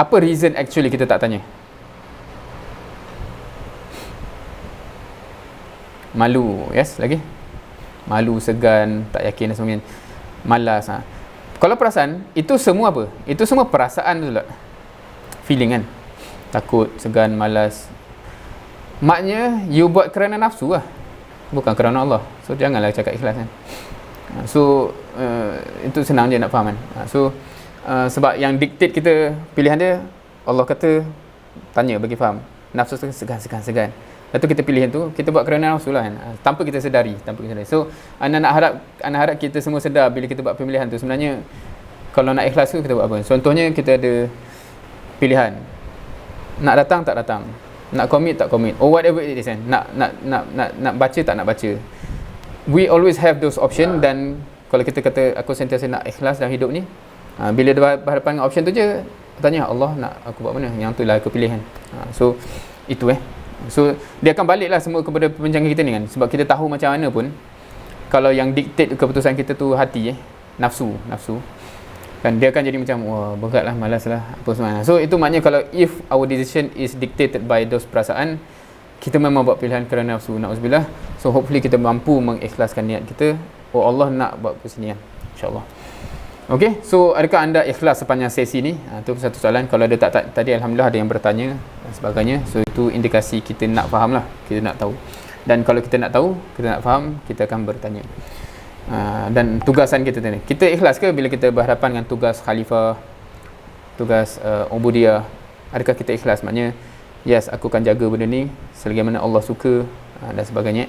apa reason actually kita tak tanya? Malu, yes, lagi? Malu, segan, tak yakin dan sebagainya, malas. Kalau perasan, itu semua apa? Itu semua perasaan tu lah, feeling kan, takut, segan, malas. Maknya you buat kerana nafsu lah, bukan kerana Allah. So janganlah cakap ikhlas kan. So itu senang je nak faham kan. So sebab yang dictate kita pilihan dia, Allah kata tanya bagi faham, nafsu segan. Lepas tu kita pilih tu, kita buat kerana nafsu lah kan, tanpa kita sedari. So anda harap kita semua sedar bila kita buat pemilihan tu, sebenarnya kalau nak ikhlas tu kita buat apa. Contohnya kita ada pilihan, nak datang tak datang, nak commit tak commit, or whatever it is kan, nak baca tak nak baca. We always have those option. Dan kalau kita kata aku sentiasa nak ikhlas dalam hidup ni, bila dia berhadapan dengan option tu je, tanya Allah nak aku buat mana, yang tu lah aku pilih kan. So itu so dia akan balik lah semua kepada perbincangan kita ni kan. Sebab kita tahu macam mana pun, kalau yang dictate keputusan kita tu hati, nafsu. Kan dia akan jadi macam, wah berat lah, malas lah, apa semua. So itu maknanya kalau if our decision is dictated by those perasaan, kita memang buat pilihan kerana nafsu, na'udzubillah. So hopefully kita mampu mengikhlaskan niat kita, oh Allah nak buat kesinian, insyaAllah. Okay, so adakah anda ikhlas sepanjang sesi ni? Itu satu soalan. Kalau ada tak tadi Alhamdulillah ada yang bertanya dan sebagainya. So itu indikasi kita nak faham lah, kita nak tahu. Dan kalau kita nak tahu, kita nak faham, kita akan bertanya. Dan tugasan kita tadi, kita ikhlas ke bila kita berhadapan dengan tugas khalifah, tugas ubudiyah? Adakah kita ikhlas? Maknanya yes, aku akan jaga benda ni selagi mana Allah suka, dan sebagainya.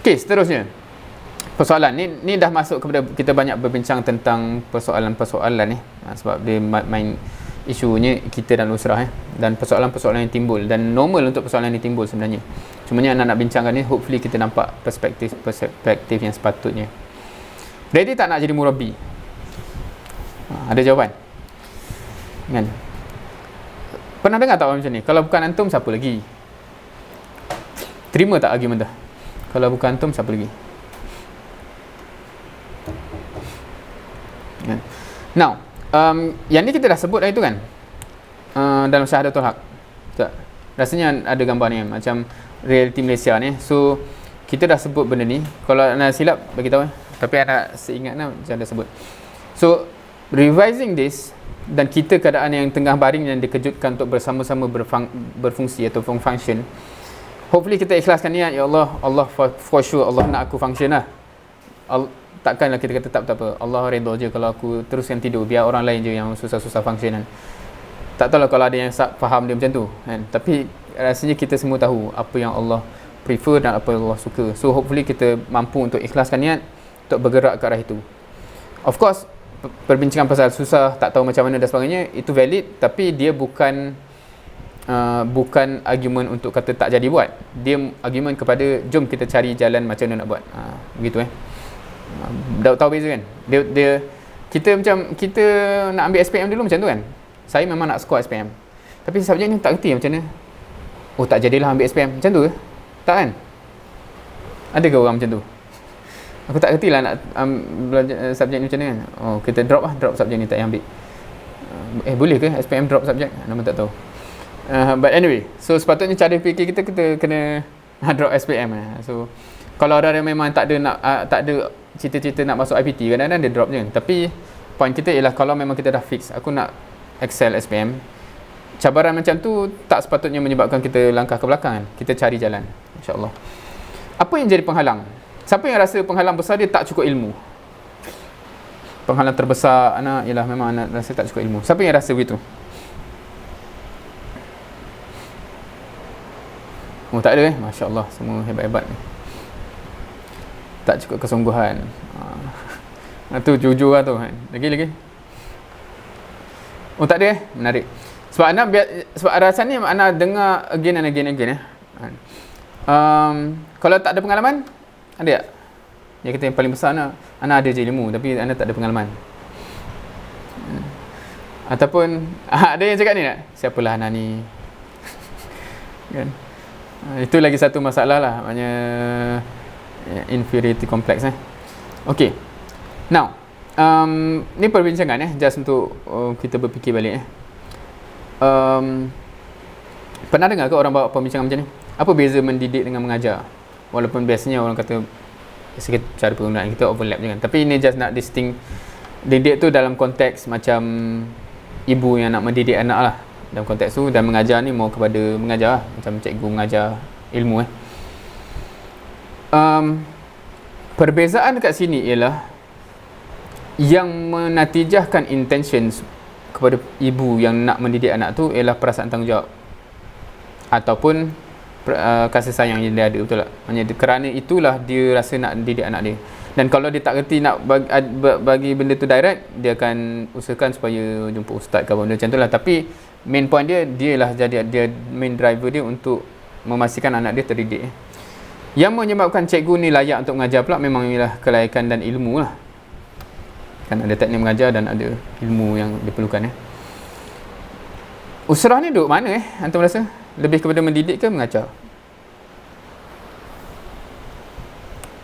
Okey, seterusnya persoalan ni dah masuk kepada, kita banyak berbincang tentang persoalan-persoalan ni, sebab dia main isunya kita dan usrah, dan persoalan-persoalan yang timbul, dan normal untuk persoalan yang timbul sebenarnya. Cumanya anak nak bincangkan ni, hopefully kita nampak perspektif yang sepatutnya. Ready tak nak jadi murabbi? Ada jawapan? Kan? Pernah dengar tak orang macam ni? Kalau bukan antum, siapa lagi? Terima tak argument dah? Kalau bukan antum, siapa lagi? Now, yang ni kita dah sebut dah itu kan, dalam Syahadatul Haq. Tak? Rasanya ada gambar ni macam reality Malaysia ni. So kita dah sebut benda ni. Kalau anda silap, bagi tahu. Tapi anda seingat macam dah sebut. So revising this, dan kita keadaan yang tengah baring yang dikejutkan untuk bersama-sama berfungsi atau function. Hopefully kita ikhlaskan niat, ya Allah, Allah for sure Allah nak aku function lah. Takkanlah kita kata tak apa, Allah redha je kalau aku teruskan tidur, biar orang lain je yang susah-susah function kan. Tak tahulah kalau ada yang faham dia macam tu kan. Tapi rasanya kita semua tahu apa yang Allah prefer dan apa yang Allah suka. So hopefully kita mampu untuk ikhlaskan niat untuk bergerak ke arah itu. Of course, perbincangan pasal susah, tak tahu macam mana dan sebagainya, itu valid, tapi dia bukan argument untuk kata tak jadi buat. Dia argument kepada jom kita cari jalan macam mana nak buat. Begitu dah tahu beza kan. Kita macam kita nak ambil SPM dulu macam tu kan. Saya memang nak score SPM, tapi subjek ni tak kerti macam mana. Oh, tak jadilah ambil SPM macam tu ke? Tak kan? Ada ke orang macam tu? Aku tak kerti lah nak belajar subjek ni macam mana kan. Oh, kita drop subjek ni, tak payah ambil. Boleh ke SPM drop subjek? Nama tak tahu. But anyway, so sepatutnya cara fikir kita kena drop SPM. So kalau orang yang memang tak ada cita-cita nak masuk IPT, kadang-kadang dia drop je. Tapi point kita ialah kalau memang kita dah fix, aku nak excel SPM, cabaran macam tu tak sepatutnya menyebabkan kita langkah ke belakang. Kita cari jalan, insyaAllah. Apa yang jadi penghalang? Siapa yang rasa penghalang besar dia tak cukup ilmu? Penghalang terbesar anak ialah memang anak rasa tak cukup ilmu. Siapa yang rasa begitu? Oh, tak ada Masya Allah, semua hebat-hebat ni. Tak cukup kesungguhan. Tu jujur lah tu kan. Lagi. Oh, tak ada menarik. Sebab rasanya anak dengar again and again kalau tak ada pengalaman, ada tak? Dia kata yang paling besar anak ada je ilmu, tapi anak tak ada pengalaman. Ataupun ada yang cakap ni tak? Siapalah anak ni? Kan? Itu lagi satu masalah lah, maknanya inferiority complex. Okay, now ni perbincangan just untuk kita berfikir balik. Pernah dengar ke orang bawa perbincangan macam ni? Apa beza mendidik dengan mengajar? Walaupun biasanya orang kata cara penggunaan kita overlap je kan, tapi ini just nak distinct. Didik tu dalam konteks macam ibu yang nak mendidik anak lah, dalam konteks tu. Dan mengajar ni mau kepada mengajar lah, macam cikgu mengajar ilmu. Perbezaan dekat sini ialah yang menatijahkan intentions kepada ibu yang nak mendidik anak tu ialah perasaan tanggungjawab ataupun kasih sayang yang dia ada, betul tak? Maksudnya kerana itulah dia rasa nak didik anak dia. Dan kalau dia tak kerti nak bagi benda tu direct, dia akan usahakan supaya jumpa ustaz ke apa benda macam tu lah. Tapi main point dia lah jadi dia main driver dia untuk memastikan anak dia terdidik. Yang menyebabkan cikgu ni layak untuk mengajar pula memang ialah kelayakan dan ilmu lah. Kan ada teknik mengajar dan ada ilmu yang diperlukan. Usrah ni duduk mana antum rasa? Lebih kepada mendidik ke mengajar?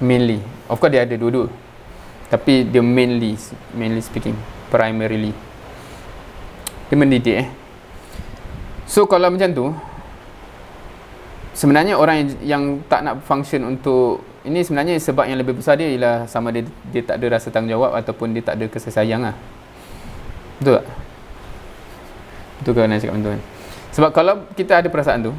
Mainly. Of course dia ada dua-dua. Tapi dia mainly speaking. primarily. Dia mendidik So kalau macam tu, sebenarnya orang yang tak nak function untuk ini, sebenarnya sebab yang lebih besar dia ialah sama dia tak ada rasa tanggungjawab ataupun dia tak ada kasih sayang lah. Betul tak? Betul ke nak cakap betul kan? Sebab kalau kita ada perasaan tu,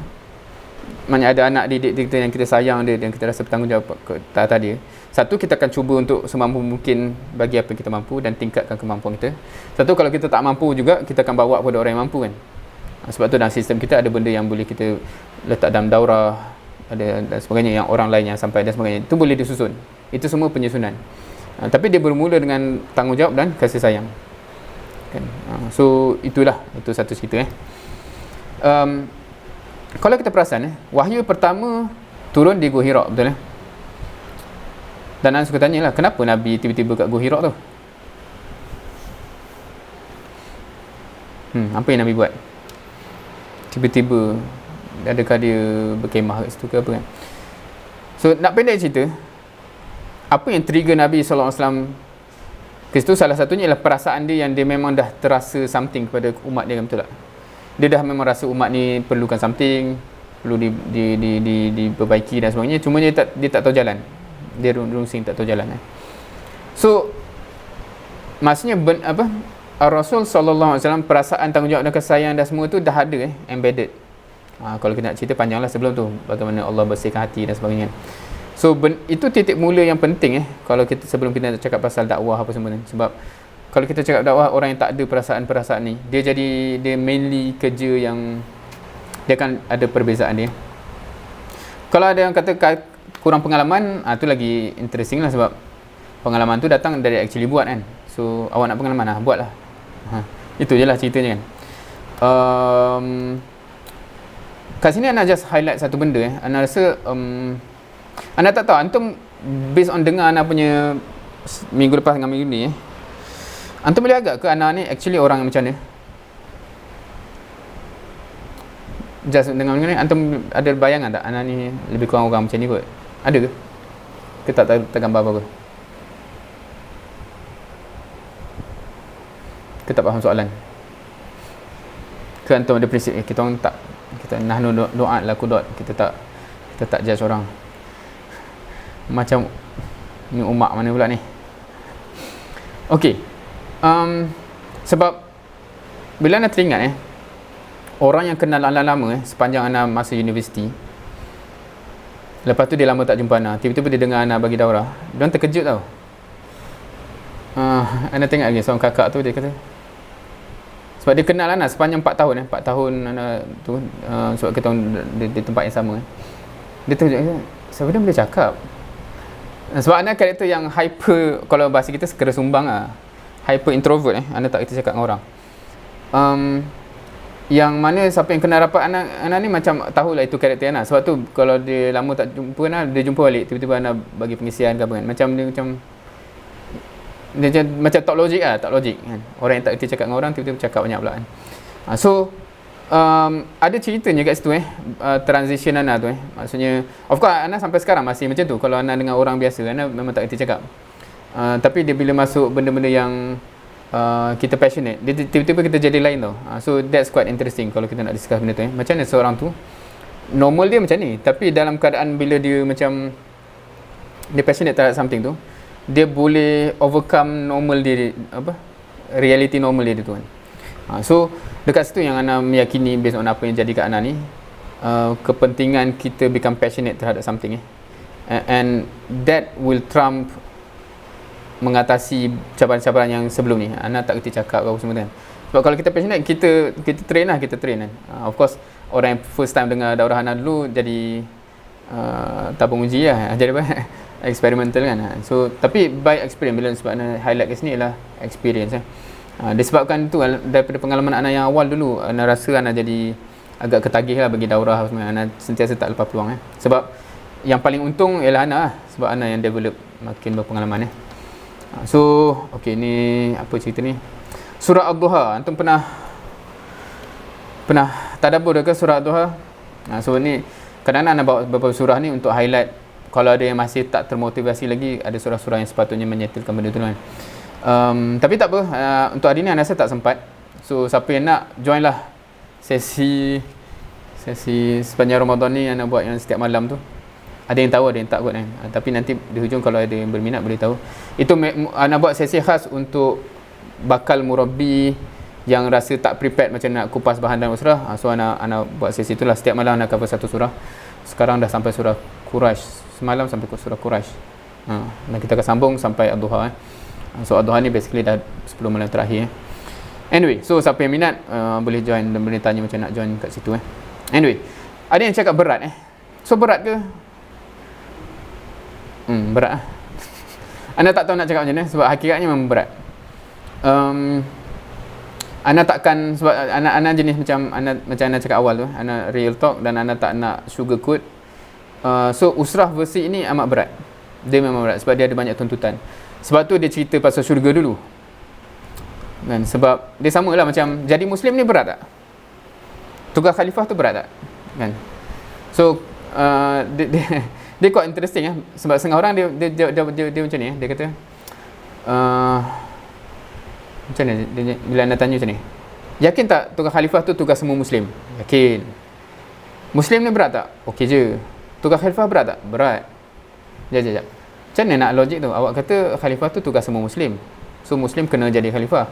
maknanya ada anak didik kita yang kita sayang dia dan kita rasa bertanggungjawab ke atas dia. Satu, kita akan cuba untuk semampu mungkin bagi apa yang kita mampu dan tingkatkan kemampuan kita. Satu, kalau kita tak mampu juga, kita akan bawa kepada orang yang mampu kan. Sebab tu dalam sistem kita ada benda yang boleh kita letak dalam daurah, ada dan sebagainya, yang orang lain yang sampai dan sebagainya. Itu boleh disusun. Itu semua penyusunan. Tapi dia bermula dengan tanggungjawab dan kasih sayang. Kan? So itulah, itu satu cerita kalau kita perasan wahyu pertama turun di Gua Hira, betul Dan Anda suka tanyalah, kenapa Nabi tiba-tiba kat Gua Hira tu? Apa yang Nabi buat? Tiba-tiba, adakah dia berkemah kat situ ke apa kan? So nak pendek cerita, apa yang trigger Nabi SAW ke situ, salah satunya ialah perasaan dia yang dia memang dah terasa something kepada umat dia, betul tak? Dia dah memang rasa umat ni perlukan something, perlu diperbaiki dan sebagainya. Cuma dia tak tahu jalan. Dia rungsing tak tahu jalan. So maksudnya Rasul SAW perasaan tanggungjawab dan kasih sayang dan semua tu dah ada embedded. Kalau kita nak cerita panjanglah sebelum tu, bagaimana Allah bersihkan hati dan sebagainya. So itu titik mula yang penting kalau kita, sebelum kita nak cakap pasal dakwah apa semua ni. Sebab kalau kita cakap dakwah, orang yang tak ada perasaan-perasaan ni, dia mainly kerja yang dia akan ada perbezaan dia. Kalau ada yang kata kurang pengalaman, tu lagi interesting lah, sebab pengalaman tu datang dari actually buat kan. So awak nak pengalaman, buat lah. Itu je lah ceritanya kan. Kat sini Ana just highlight satu benda Ana rasa Ana tak tahu antum based on dengar Ana punya minggu lepas dengan minggu ni antum boleh agak ke Ana ni actually orang macam mana? Just dengar ni antum ada bayangan tak Ana ni lebih kurang orang macam ni kot? Ada ke? Kita tak tergambar apa-apa? Kita tak faham soalan? Ke antum ada prinsip kita orang tak, kita nahnu doa la qudot, kita tak judge orang. Macam ni umat mana pula ni? Okey. Sebab bila Ana teringat orang yang kenal Ana lama sepanjang Ana masa universiti, lepas tu dia lama tak jumpa Ana, tiba-tiba dia dengar Ana bagi daurah, dia orang terkejut tau. Ana tengok lagi seorang kakak tu, dia kata sebab dia kenal Ana sepanjang 4 tahun 4 tahun Ana tu, sebab kita di tempat yang sama dia terkejut, siapa dia boleh cakap. Sebab Ana karakter yang hyper, kalau bahasa kita sekera sumbang hyper introvert Ana tak kita cakap dengan orang. Yang mana siapa yang kenal rapat Ana ni macam tahulah itu karakter Ana. Sebab tu kalau dia lama tak jumpa Ana, dia jumpa balik, tiba-tiba Ana bagi pengisian ke apa kan. Macam dia macam tak logik tak logik kan. Orang yang tak kita cakap dengan orang tiba-tiba cakap banyak pula kan. So ada ceritanya kat situ transition Ana tu maksudnya of course Ana sampai sekarang masih macam tu. Kalau Ana dengan orang biasa Ana memang tak kita cakap. Tapi dia bila masuk benda-benda yang kita passionate, dia tiba-tiba kita jadi lain tau. So that's quite interesting kalau kita nak discuss benda tu macam mana seorang tu normal dia macam ni, tapi dalam keadaan bila dia macam dia passionate terhadap something tu, dia boleh overcome normal dia, reality normal dia tu kan. So dekat situ yang Ana meyakini based on apa yang jadi kat Ana ni, kepentingan kita become passionate terhadap something and that will trump mengatasi cabaran-cabaran yang sebelum ni. Ana tak kerti cakap apa semua kan. Sebab kalau kita passionate, kita train kan. Of course orang yang first time dengar daurah Ana dulu jadi tabung uji lah, jadi apa eksperimental kan. So tapi by experience, bila sebab Ana highlight kat sini ialah experience disebabkan tu daripada pengalaman Ana yang awal dulu, Ana rasa Ana jadi agak ketagih lah bagi daurah semua. Ana sentiasa tak lepas peluang sebab yang paling untung ialah Ana sebab Ana yang develop makin berpengalaman So okey, ni apa cerita ni, surah Ad-Duha. Antum pernah tadabbur ke surah Ad-Duha? So ni kadang-kadang Ana bawa beberapa surah ni untuk highlight kalau ada yang masih tak termotivasi lagi, ada surah-surah yang sepatutnya menyetilkan benda tu kan. Tapi tak apa, untuk hari ni saya tak sempat. So siapa yang nak join lah sesi sepanjang Ramadan ni yang nak buat yang setiap malam tu. Ada yang tahu, ada yang tak kot kan. Tapi nanti di hujung kalau ada yang berminat boleh tahu. Itu nak buat sesi khas untuk bakal murabbi yang rasa tak prepared macam nak kupas bahan dan surah. So anak buat sesi itulah, setiap malam nak cover satu surah. Sekarang dah sampai surah Quraisy. Semalam sampai surah Quraisy. Dan kita akan sambung sampai Ad-Duha. So Ad-Duha ni basically dah 10 malam terakhir. Anyway, so siapa yang minat boleh join dan boleh tanya macam nak join kat situ. Anyway, ada yang cakap berat. So berat ke? Berat lah. Anda tak tahu nak cakap macam mana sebab hakikatnya memang berat. Ana takkan, sebab ana jenis macam ana cakap awal tu, ana real talk dan ana tak nak sugarcoat. So usrah versi ini amat berat. Dia memang berat sebab dia ada banyak tuntutan. Sebab tu dia cerita pasal syurga dulu. Kan, sebab dia samalah macam jadi muslim ni berat tak? Tugas khalifah tu berat tak? Kan. So dia quite interesting sebab setengah orang dia macam ni dia kata macam mana dia, bila anda tanya macam ni, yakin tak tugas khalifah tu tugas semua muslim? Yakin. Muslim ni berat tak? Okey je. Tugas khalifah berat tak? Berat. Jap. Macam mana nak logik tu? Awak kata khalifah tu tugas semua muslim, so muslim kena jadi khalifah,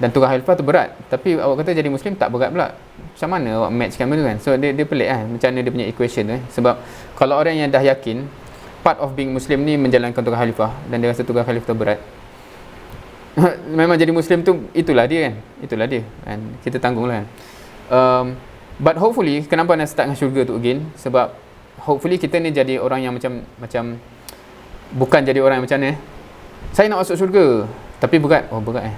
dan tugas khalifah tu berat, tapi awak kata jadi muslim tak berat pula. Macam mana awak matchkan benda tu kan? So dia pelik macam mana dia punya equation tu sebab kalau orang yang dah yakin part of being muslim ni menjalankan tugas khalifah dan dia rasa tugas khalifah tu berat, memang jadi muslim tu itulah dia kan, kita tanggung lah kan. But hopefully, kenapa nak start dengan syurga tu again, sebab hopefully kita ni jadi orang yang macam bukan jadi orang yang macam ni saya nak masuk syurga tapi berat. Berat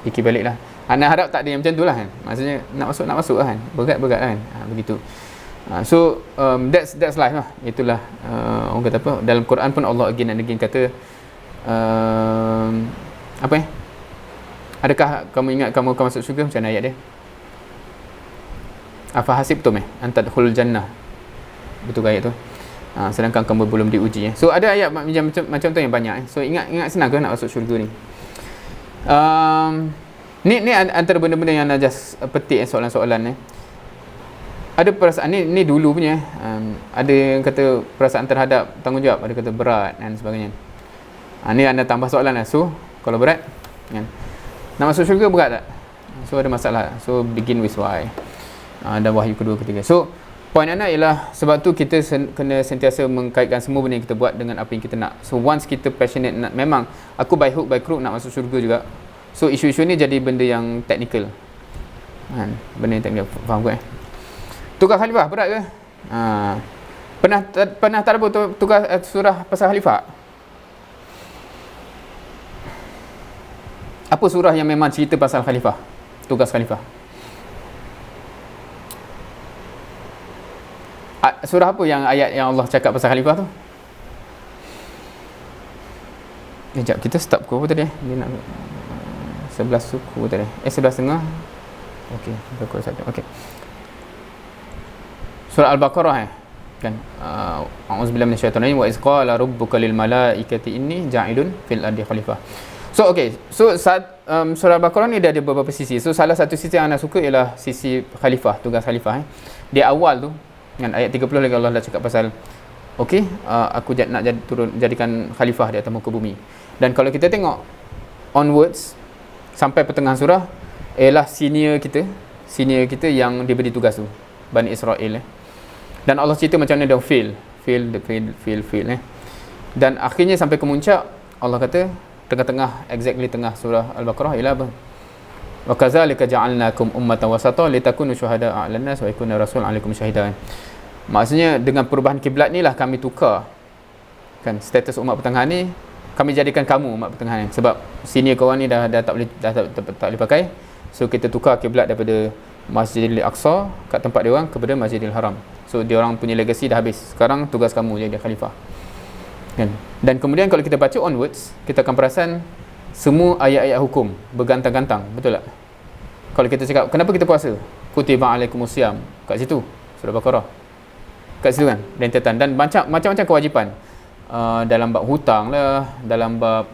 fikir balik lah. Anda harap tak ada yang macam tu lah kan, maksudnya nak masuk lah kan, berat kan, begitu. So that's life lah. Itulah orang kata apa, dalam Quran pun Allah again and again kata adakah kamu ingat kamu akan masuk syurga? Macam mana ayat dia? Afa hasibtum an tadkhulul jannah, betul ke ayat tu? Sedangkan kamu belum diuji. So ada ayat macam tu yang banyak. So ingat senang ke nak masuk syurga ni? Ni antara benda-benda yang nak just petik soalan-soalan Ada perasaan ni dulu punya. Ada yang kata perasaan terhadap tanggungjawab, ada kata berat dan sebagainya. Ni anda tambah soalan lah. So kalau berat kan, nak masuk syurga berat tak? So ada masalah. So begin with why. Dan wahyu kedua ketiga. So point anda ialah sebab tu kita kena sentiasa mengkaitkan semua benda yang kita buat dengan apa yang kita nak. So once kita passionate nak, memang aku by hook by crook nak masuk syurga juga. So isu-isu ni jadi benda yang teknikal kan, benda yang teknikal. Faham ke? Tugas khalifah berat ke? Pernah tak ada tugas surah pasal khalifah? Apa surah yang memang cerita pasal khalifah? Tugas khalifah. Surah apa yang ayat yang Allah cakap pasal khalifah tu? Sekejap, kita stop pukul apa tadi? Dia nak 11 suku tadi. 11.30. Okey, pukul 1. Okey. Surah Al-Baqarah kan. A'udzubillahi minasyaitonir rajim wa iz qala rabbuka lil malaikati inni ja'ilun fil ardi khalifah. So okey. So surah Al-Baqarah ni dia ada beberapa sisi. So salah satu sisi yang anda suka ialah sisi khalifah, tugas khalifah. Di awal tu kan, ayat 30 lagi Allah dah cakap pasal okey, aku nak jadikan khalifah di atas muka bumi. Dan kalau kita tengok onwards sampai pertengahan surah ialah senior kita yang diberi tugas tu, Bani Israel. Dan Allah cerita macam mana dia fail. Dan akhirnya sampai ke muncak, Allah kata tengah-tengah, exactly tengah surah Al-Baqarah ialah apa? Wa kadzalika ja'alnakum ummatan wasata litakunu syuhada'a 'alan nas wa yakuna rasul 'alaikum syahida. Maksudnya dengan perubahan kiblat ni lah kami tukar kan status umat pertengahan ni, kami jadikan kamu umat pertengahan ni. Sebab senior kawan ni dah tak boleh pakai. So kita tukar kiblat daripada Masjidil Aqsa kat tempat dia orang kepada Masjidil Haram. So dia orang punya legacy dah habis. Sekarang tugas kamu jadi khalifah. Kan? Dan kemudian kalau kita baca onwards, kita akan perasan semua ayat-ayat hukum bergantang-gantang, betul tak? Kalau kita cakap kenapa kita puasa? Kutiba alaikumusiyam, kat situ surah Baqarah. Kat situ kan dan macam-macam kewajipan. Dalam bab hutang lah, dalam bab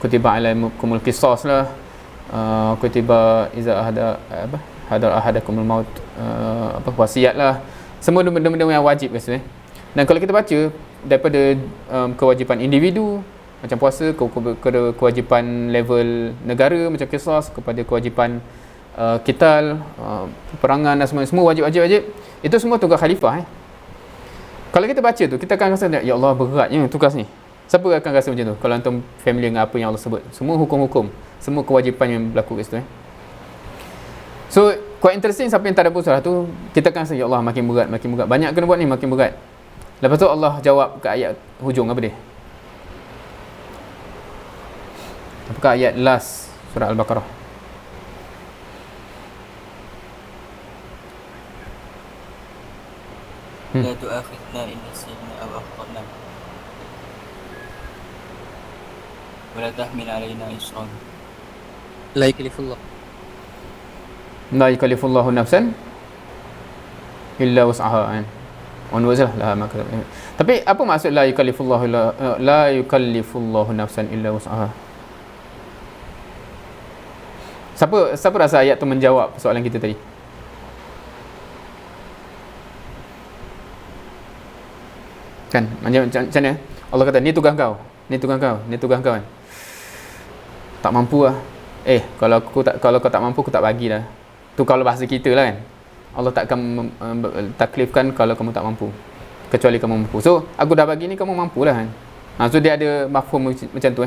kutiba alaikumul qisas lah, kutiba iza hadar ahadakumul maut, wasiat lah. Semua benda-benda yang wajib biasanya. Dan kalau kita baca daripada kewajipan individu macam puasa, kewajipan level negara macam qisas, kepada kewajipan qital, peperangan dan semua wajib, itu semua tugas khalifah. Kalau kita baca tu, kita akan rasa, ya Allah, beratnya tugas ni. Siapa akan rasa macam tu kalau antum familiar dengan apa yang Allah sebut? Semua hukum-hukum, semua kewajipan yang berlaku kat situ. So quite interesting, siapa yang tadabbur surah tu, kita akan rasa, ya Allah, makin berat, banyak kena buat ni, makin berat. Lepas tu Allah jawab ke ayat hujung apa dia? Apakah ayat last surah Al-Baqarah? La tu'akhidna in nasina aw akhtana wa la tahmil alaina isran. La yukallifullah. La yukallifullahu nafsan illa wus'aha kan. Onwards lah maka. Tapi apa maksud la yukallifullahu nafsan illa wus'aha? Siapa rasa ayat tu menjawab soalan kita tadi? Kan macam mana Allah kata ni tugas kau kan. Tak mampu lah. Kalau kau tak mampu, aku tak bagilah. Tu kalau bahasa kita lah kan. Allah takkan taklifkan kalau kamu tak mampu, kecuali kamu mampu. So aku dah bagi ni, kamu mampu lah kan. So dia ada mafhum macam tu.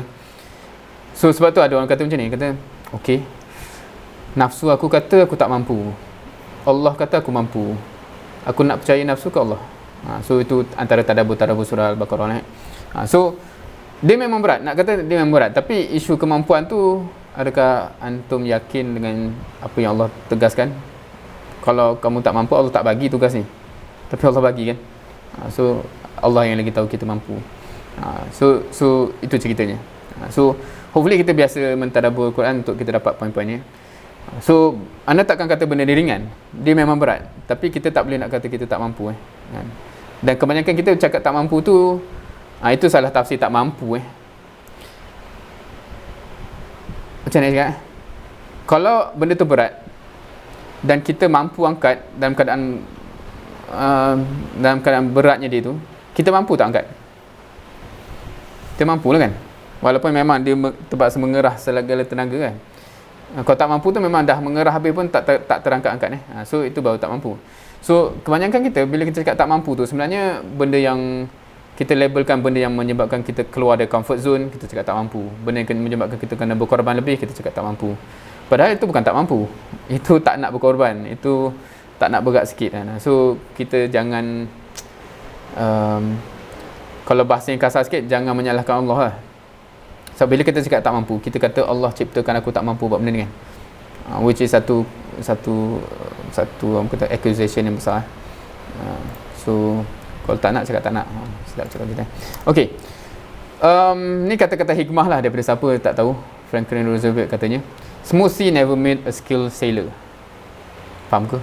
So sebab tu ada orang kata macam ni, kata okey, nafsu aku kata aku tak mampu, Allah kata aku mampu, aku nak percaya nafsu ke Allah? So itu antara tadabbur surah Al-Baqarah. So dia memang berat, nak kata dia memang berat. Tapi isu kemampuan tu, adakah antum yakin dengan apa yang Allah tegaskan? Kalau kamu tak mampu, Allah tak bagi tugas ni, tapi Allah bagi kan. So Allah yang lagi tahu kita mampu. So itu ceritanya. So hopefully kita biasa mentadabbur Quran untuk kita dapat poin-poinnya. So anda takkan kata benda ni ringan, dia memang berat, tapi kita tak boleh nak kata kita tak mampu kan? Dan kebanyakan kita cakap tak mampu tu, itu salah tafsir tak mampu. Macam mana cakap? Kalau benda tu berat dan kita mampu angkat dalam keadaan beratnya dia tu, kita mampu tak angkat? Kita mampu lah kan, walaupun memang dia terpaksa mengerah segala tenaga kan. Kalau tak mampu tu memang dah mengerah habis pun tak terangkat-angkat So itu baru tak mampu. So kebanyakan kita bila kita cakap tak mampu tu, sebenarnya benda yang kita labelkan, benda yang menyebabkan kita keluar dari comfort zone, kita cakap tak mampu. Benda yang menyebabkan kita kena berkorban lebih, kita cakap tak mampu. Padahal itu bukan tak mampu, itu tak nak berkorban, itu tak nak berat sikit kan. So kita jangan kalau bahasa yang kasar sikit, jangan menyalahkan Allah lah. So bila kita cakap tak mampu, kita kata Allah ciptakan aku tak mampu buat benda ni kan. Which is satu apa kata accusation yang besar. So kalau tak nak, cakap tak nak. Sedap cakap kita. Okey. Ni kata-kata hikmah lah daripada siapa tak tahu. Franklin Roosevelt katanya, smooth sea never made a skilled sailor. Faham ke?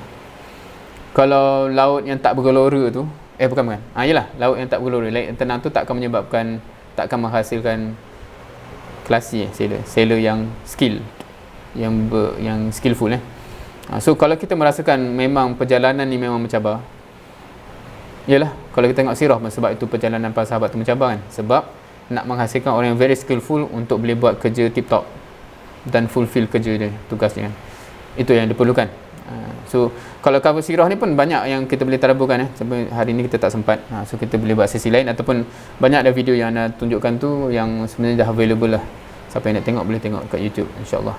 Kalau laut yang tak bergelora tu, bukan. Yalah, laut yang tak bergelora, laut yang tenang tu takkan menghasilkan klasi sailor yang skill, yang skillful So kalau kita merasakan memang perjalanan ni memang mencabar, yalah, kalau kita tengok sirah, sebab itu perjalanan para sahabat tu mencabar kan, sebab nak menghasilkan orang yang very skillful untuk boleh buat kerja tip top dan fulfill kerja dia, tugas dia kan. Itu yang diperlukan. So kalau cover sirah ni pun banyak yang kita boleh tadabburkan sampai hari ni kita tak sempat. So kita boleh buat sesi lain, ataupun banyak ada video yang anda tunjukkan tu yang sebenarnya dah available lah. Siapa yang nak tengok boleh tengok kat YouTube, insya-Allah.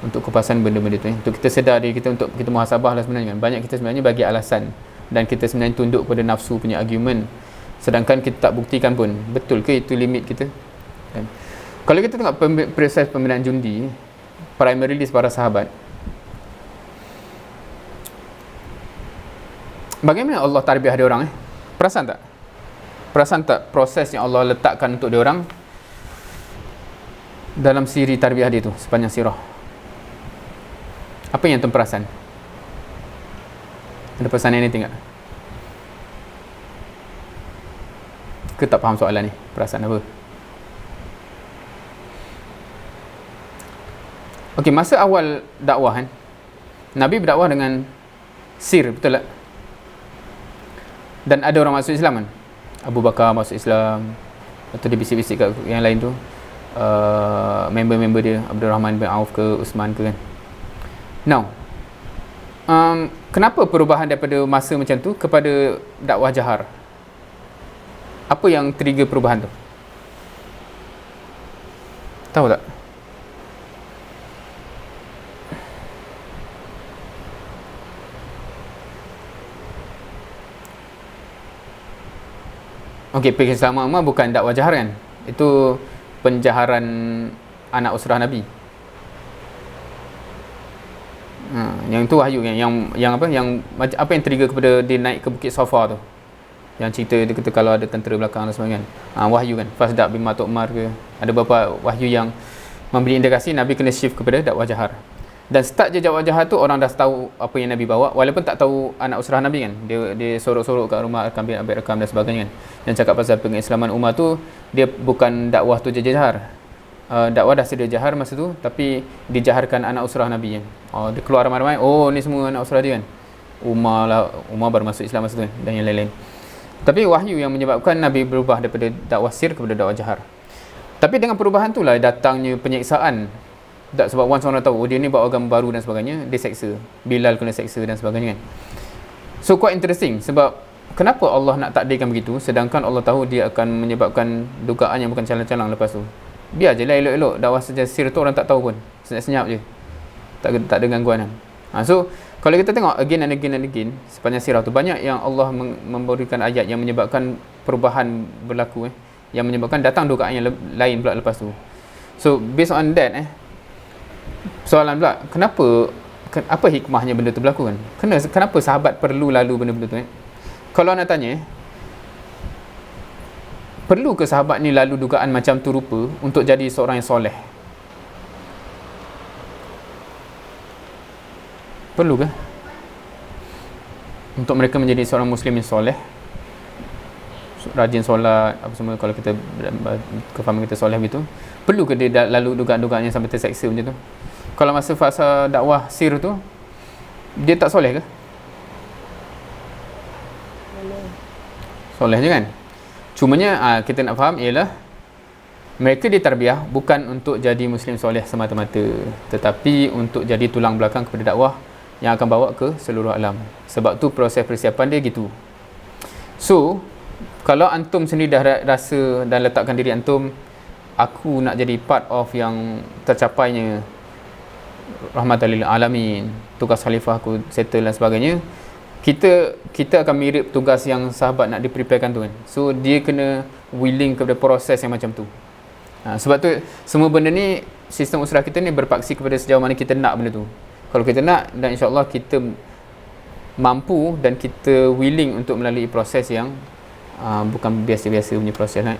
Untuk kupasan benda-benda tu untuk kita sedar diri kita, untuk kita muhasabah lah sebenarnya kan. Banyak kita sebenarnya bagi alasan dan kita sebenarnya tunduk pada nafsu punya argument, sedangkan kita tak buktikan pun betul ke itu limit kita kan. Kalau kita tengok proses pembinaan jundi primarily para sahabat, bagaimana Allah tarbiyah dia orang Perasan tak proses yang Allah letakkan untuk dia orang dalam siri tarbiyah dia tu sepanjang sirah? Apa yang tuan perasan? Ada perasan anything tak? Ke tak faham soalan ni? Perasan apa? Okey, masa awal dakwah kan, Nabi berdakwah dengan sir, betul tak? Dan ada orang masuk Islam kan? Abu Bakar masuk Islam, lepas tu dia bisik-bisik kat yang lain tu, member-member dia, Abdul Rahman bin Auf ke, Usman ke kan. Now, kenapa perubahan daripada masa macam tu kepada dakwah jahar? Apa yang trigger perubahan tu? Tahu tak? Okey, Islam Umar bukan dakwah jahar kan? Itu penjaharan anak usrah Nabi. Yang tu wahyu kan? Yang apa yang trigger kepada dia naik ke Bukit Safa tu? Yang cerita dia kata kalau ada tentera belakang dan sebagainya. Wahyu kan? Fasda' bima tu'mar ke? Ada beberapa wahyu yang memberi indikasi Nabi kena shift kepada dakwah jahar. Dan start je dakwah jahar tu orang dah tahu apa yang Nabi bawa, walaupun tak tahu anak usrah Nabi kan. Dia sorok-sorok kat rumah Amir Rekam dan sebagainya kan. Yang cakap pasal pengislaman umat tu, dia bukan dakwah tu je jahar. Dakwah dah sedia jahar masa tu, tapi dijaharkan anak usrah Nabi kan. Dia keluar ramai-ramai, ni semua anak usrah dia kan. Umar baru masuk Islam masa tu kan, dan yang lain-lain. Tapi wahyu yang menyebabkan Nabi berubah daripada dakwah sir kepada dakwah jahar. Tapi dengan perubahan tu lah datangnya penyiksaan. Tak, sebab once orang tahu dia ni buat agama baru dan sebagainya, dia seksa. Bilal kena seksa dan sebagainya kan. So quite interesting, sebab kenapa Allah nak takdirkan begitu, sedangkan Allah tahu dia akan menyebabkan dugaan yang bukan calang-calang lepas tu. Biar je lah elok-elok, dakwah saja sir tu orang tak tahu pun, senyap-senyap je, tak ada gangguan kan. So kalau kita tengok again and again sepanjang sirah tu, banyak yang Allah memberikan ayat yang menyebabkan perubahan berlaku, yang menyebabkan datang dugaan yang lain pula lepas tu. So based on that, soalan pula, apa hikmahnya benda tu berlaku kan? Kenapa sahabat perlu lalu benda-benda tu? Kalau nak tanya, perlu ke sahabat ni lalu dugaan macam tu rupa untuk jadi seorang yang soleh? Perlu ke? Untuk mereka menjadi seorang Muslim yang soleh, rajin solat, apa semua, kalau kita kefahaman kita soleh begitu, perlu ke dia lalu dugaan-dugaan yang sampai terseksa macam tu? Kalau masa fasa dakwah sir tu, dia tak soleh ke? Soleh je kan? Cumanya kita nak faham ialah mereka ditarbiah bukan untuk jadi Muslim soleh semata-mata, tetapi untuk jadi tulang belakang kepada dakwah yang akan bawa ke seluruh alam. Sebab tu proses persiapan dia gitu. So kalau antum sendiri dah rasa dan letakkan diri antum, aku nak jadi part of yang tercapainya rahmatan lil alamin, tugas khalifah aku settle dan sebagainya, kita akan mirip tugas yang sahabat nak dipreparekan tu kan. So dia kena willing kepada proses yang macam tu. Sebab tu semua benda ni, sistem usrah kita ni berpaksi kepada sejauh mana kita nak benda tu. Kalau kita nak, dan insyaAllah kita mampu dan kita willing untuk melalui proses yang bukan biasa-biasa punya proses kan.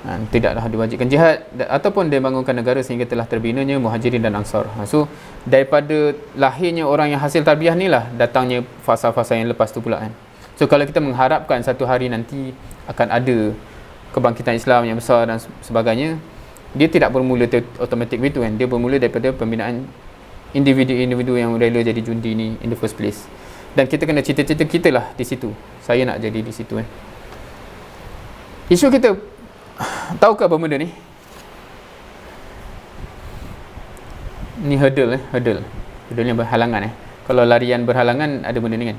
Tidaklah diwajibkan jihad ataupun dia bangunkan negara sehingga telah terbinanya Muhajirin dan Ansar. So daripada lahirnya orang yang hasil tarbiyah ni lah datangnya fasa-fasa yang lepas tu pula kan. So kalau kita mengharapkan satu hari nanti akan ada kebangkitan Islam yang besar dan sebagainya, dia tidak bermula automatik begitu kan. Dia bermula daripada pembinaan individu-individu yang rela jadi jundi ni in the first place. Dan kita kena cita-cita kita lah di situ. Saya nak jadi di situ kan. Isu kita, tahukah apa benda ni? Ni hurdle ni berhalangan Kalau larian berhalangan ada benda ni kan.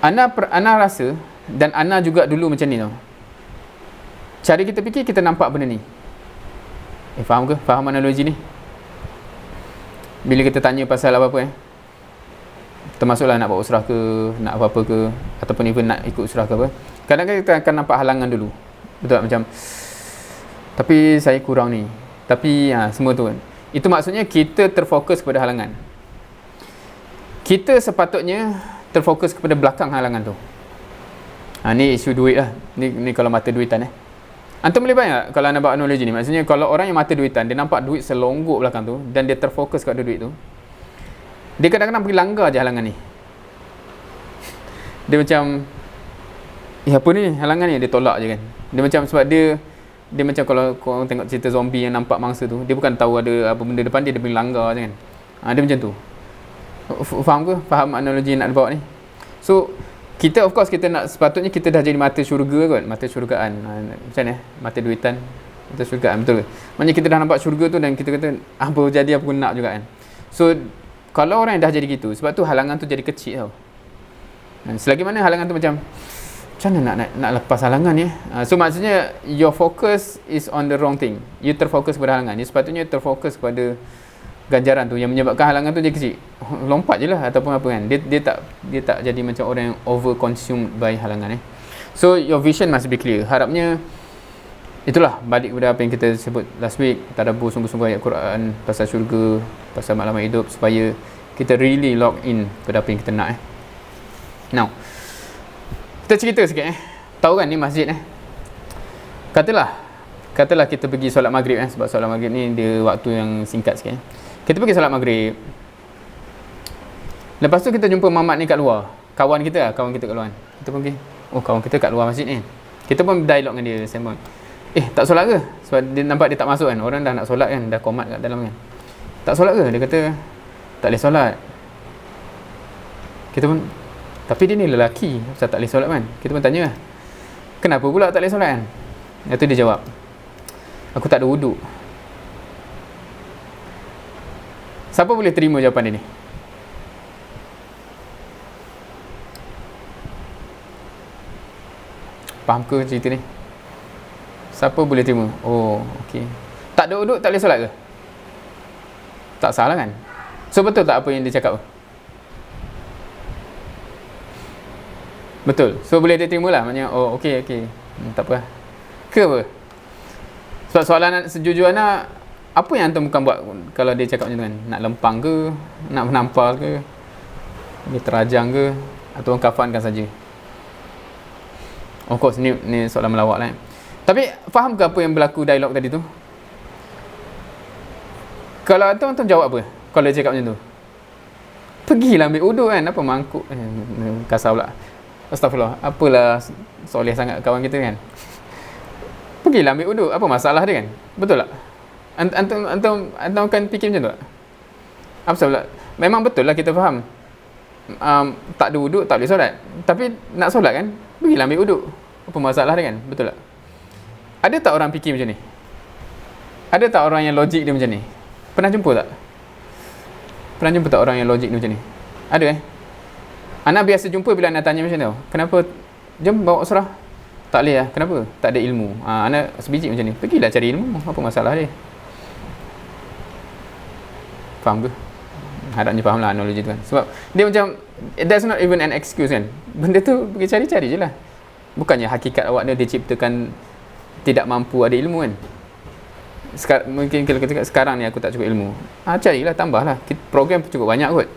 Ana rasa, dan Ana juga dulu macam ni tau. Cara kita fikir, kita nampak benda ni. Faham ke? Faham analogi ni? Bila kita tanya pasal apa-apa termasuklah nak buat usrah ke, nak apa-apa ke, ataupun even nak ikut usrah ke apa, kadang-kadang kita akan nampak halangan dulu. Betul tak? Macam, tapi saya kurang ni, tapi semua tu kan. Itu maksudnya kita terfokus kepada halangan. Kita sepatutnya terfokus kepada belakang halangan tu. Ni isu duit lah. Ni kalau mata duitan Antum boleh bayang kalau anda buat analogi ni, maksudnya kalau orang yang mata duitan, dia nampak duit selonggok belakang tu dan dia terfokus kat duit tu, dia kadang-kadang pergi langgar je halangan ni. Dia macam, apa ni halangan ni, dia tolak je kan. Dia macam, sebab dia Dia macam kalau korang tengok cerita zombie yang nampak mangsa tu, dia bukan tahu ada apa benda depan dia, dia boleh langgar je kan. Dia macam tu. Faham ke? Faham analogi yang nak bawa ni? So kita of course kita nak, sepatutnya kita dah jadi mata syurga kot, mata syurgaan. Macam ni mata duitan, mata syurgaan, betul ke? Maknanya kita dah nampak syurga tu dan kita kata apa jadi apa pun nak juga kan. So kalau orang yang dah jadi gitu, sebab tu halangan tu jadi kecil tau. Selagi mana halangan tu macam mana nak lepas halangan ni. So maksudnya your focus is on the wrong thing. You terfokus pada halangan. You sepatutnya terfokus pada ganjaran tu yang menyebabkan halangan tu jadi kecil. Lompat je lah ataupun apa kan. Dia tak jadi macam orang yang over consumed by halangan. So your vision must be clear. Harapnya itulah balik kepada apa yang kita sebut last week, tadabbur sungguh-sungguh ayat Quran pasal syurga, pasal maklumat hidup, supaya kita really lock in pada apa yang kita nak. Now kita cerita sikit tahu kan ni masjid katalah kita pergi solat maghrib sebab solat maghrib ni dia waktu yang singkat sikit. Kita pergi solat maghrib, lepas tu kita jumpa mamat ni kat luar, kawan kita kat luar. Kita pergi, kawan kita kat luar masjid ni, kita pun dialog dengan dia, sembang, tak solat ke? Sebab dia nampak dia tak masuk kan, orang dah nak solat kan, dah komat kat dalam kan, tak solat ke? Dia kata tak boleh solat. Kita pun, tapi dia ni lelaki, pasal tak boleh solat kan? Kita pun tanya, kenapa pula tak boleh solat kan? Lepas tu dia jawab, aku tak ada wuduk. Siapa boleh terima jawapan dia ni? Faham ke cerita ni? Siapa boleh terima? Okey. Tak ada wuduk, tak boleh solat ke? Tak salah kan? So betul tak apa yang dia cakap? Betul. So boleh dia terima lah. Maknanya okey. Tak apa. Ke apa? Sebab soalan sejujurnya, apa yang antum bukan buat kalau dia cakap macam tu kan? Nak lempang ke? Nak menampal ke? Dia terajang ke? Atau orang kafankan saja? Of course ni soalan melawak lah. Tapi faham ke apa yang berlaku dialog tadi tu? Kalau antum jawab apa kalau dia cakap macam tu? Pergilah ambil uduk kan? Apa mangkuk? Kasar pula. Astagfirullah. Apalah soleh sangat kawan kita kan? Pergilah ambil uduk. Apa masalah dia kan? Betul tak? Antum kan fikir macam tu tak? Apa sebab? Memang betul lah kita faham. Tak ada uduk, tak boleh solat. Tapi nak solat kan? Pergilah ambil uduk. Apa masalah dia kan? Betul tak? Ada tak orang fikir macam ni? Ada tak orang yang logik dia macam ni? Pernah jumpa tak? Pernah jumpa tak orang yang logik dia macam ni? Ada Anak biasa jumpa bila anak tanya macam tu. Kenapa? Jom bawa surah. Tak boleh lah. Kenapa? Tak ada ilmu. Anak sebiji macam ni. Pergilah cari ilmu. Apa masalah dia? Faham ke? Harapnya faham lah analogi tu kan. Sebab dia macam, that's not even an excuse kan. Benda tu pergi cari-cari je lah. Bukannya hakikat awak dia diciptakan tidak mampu ada ilmu kan. Mungkin kalau kita cakap sekarang ni aku tak cukup ilmu. Carilah, tambahlah. Program cukup banyak kot.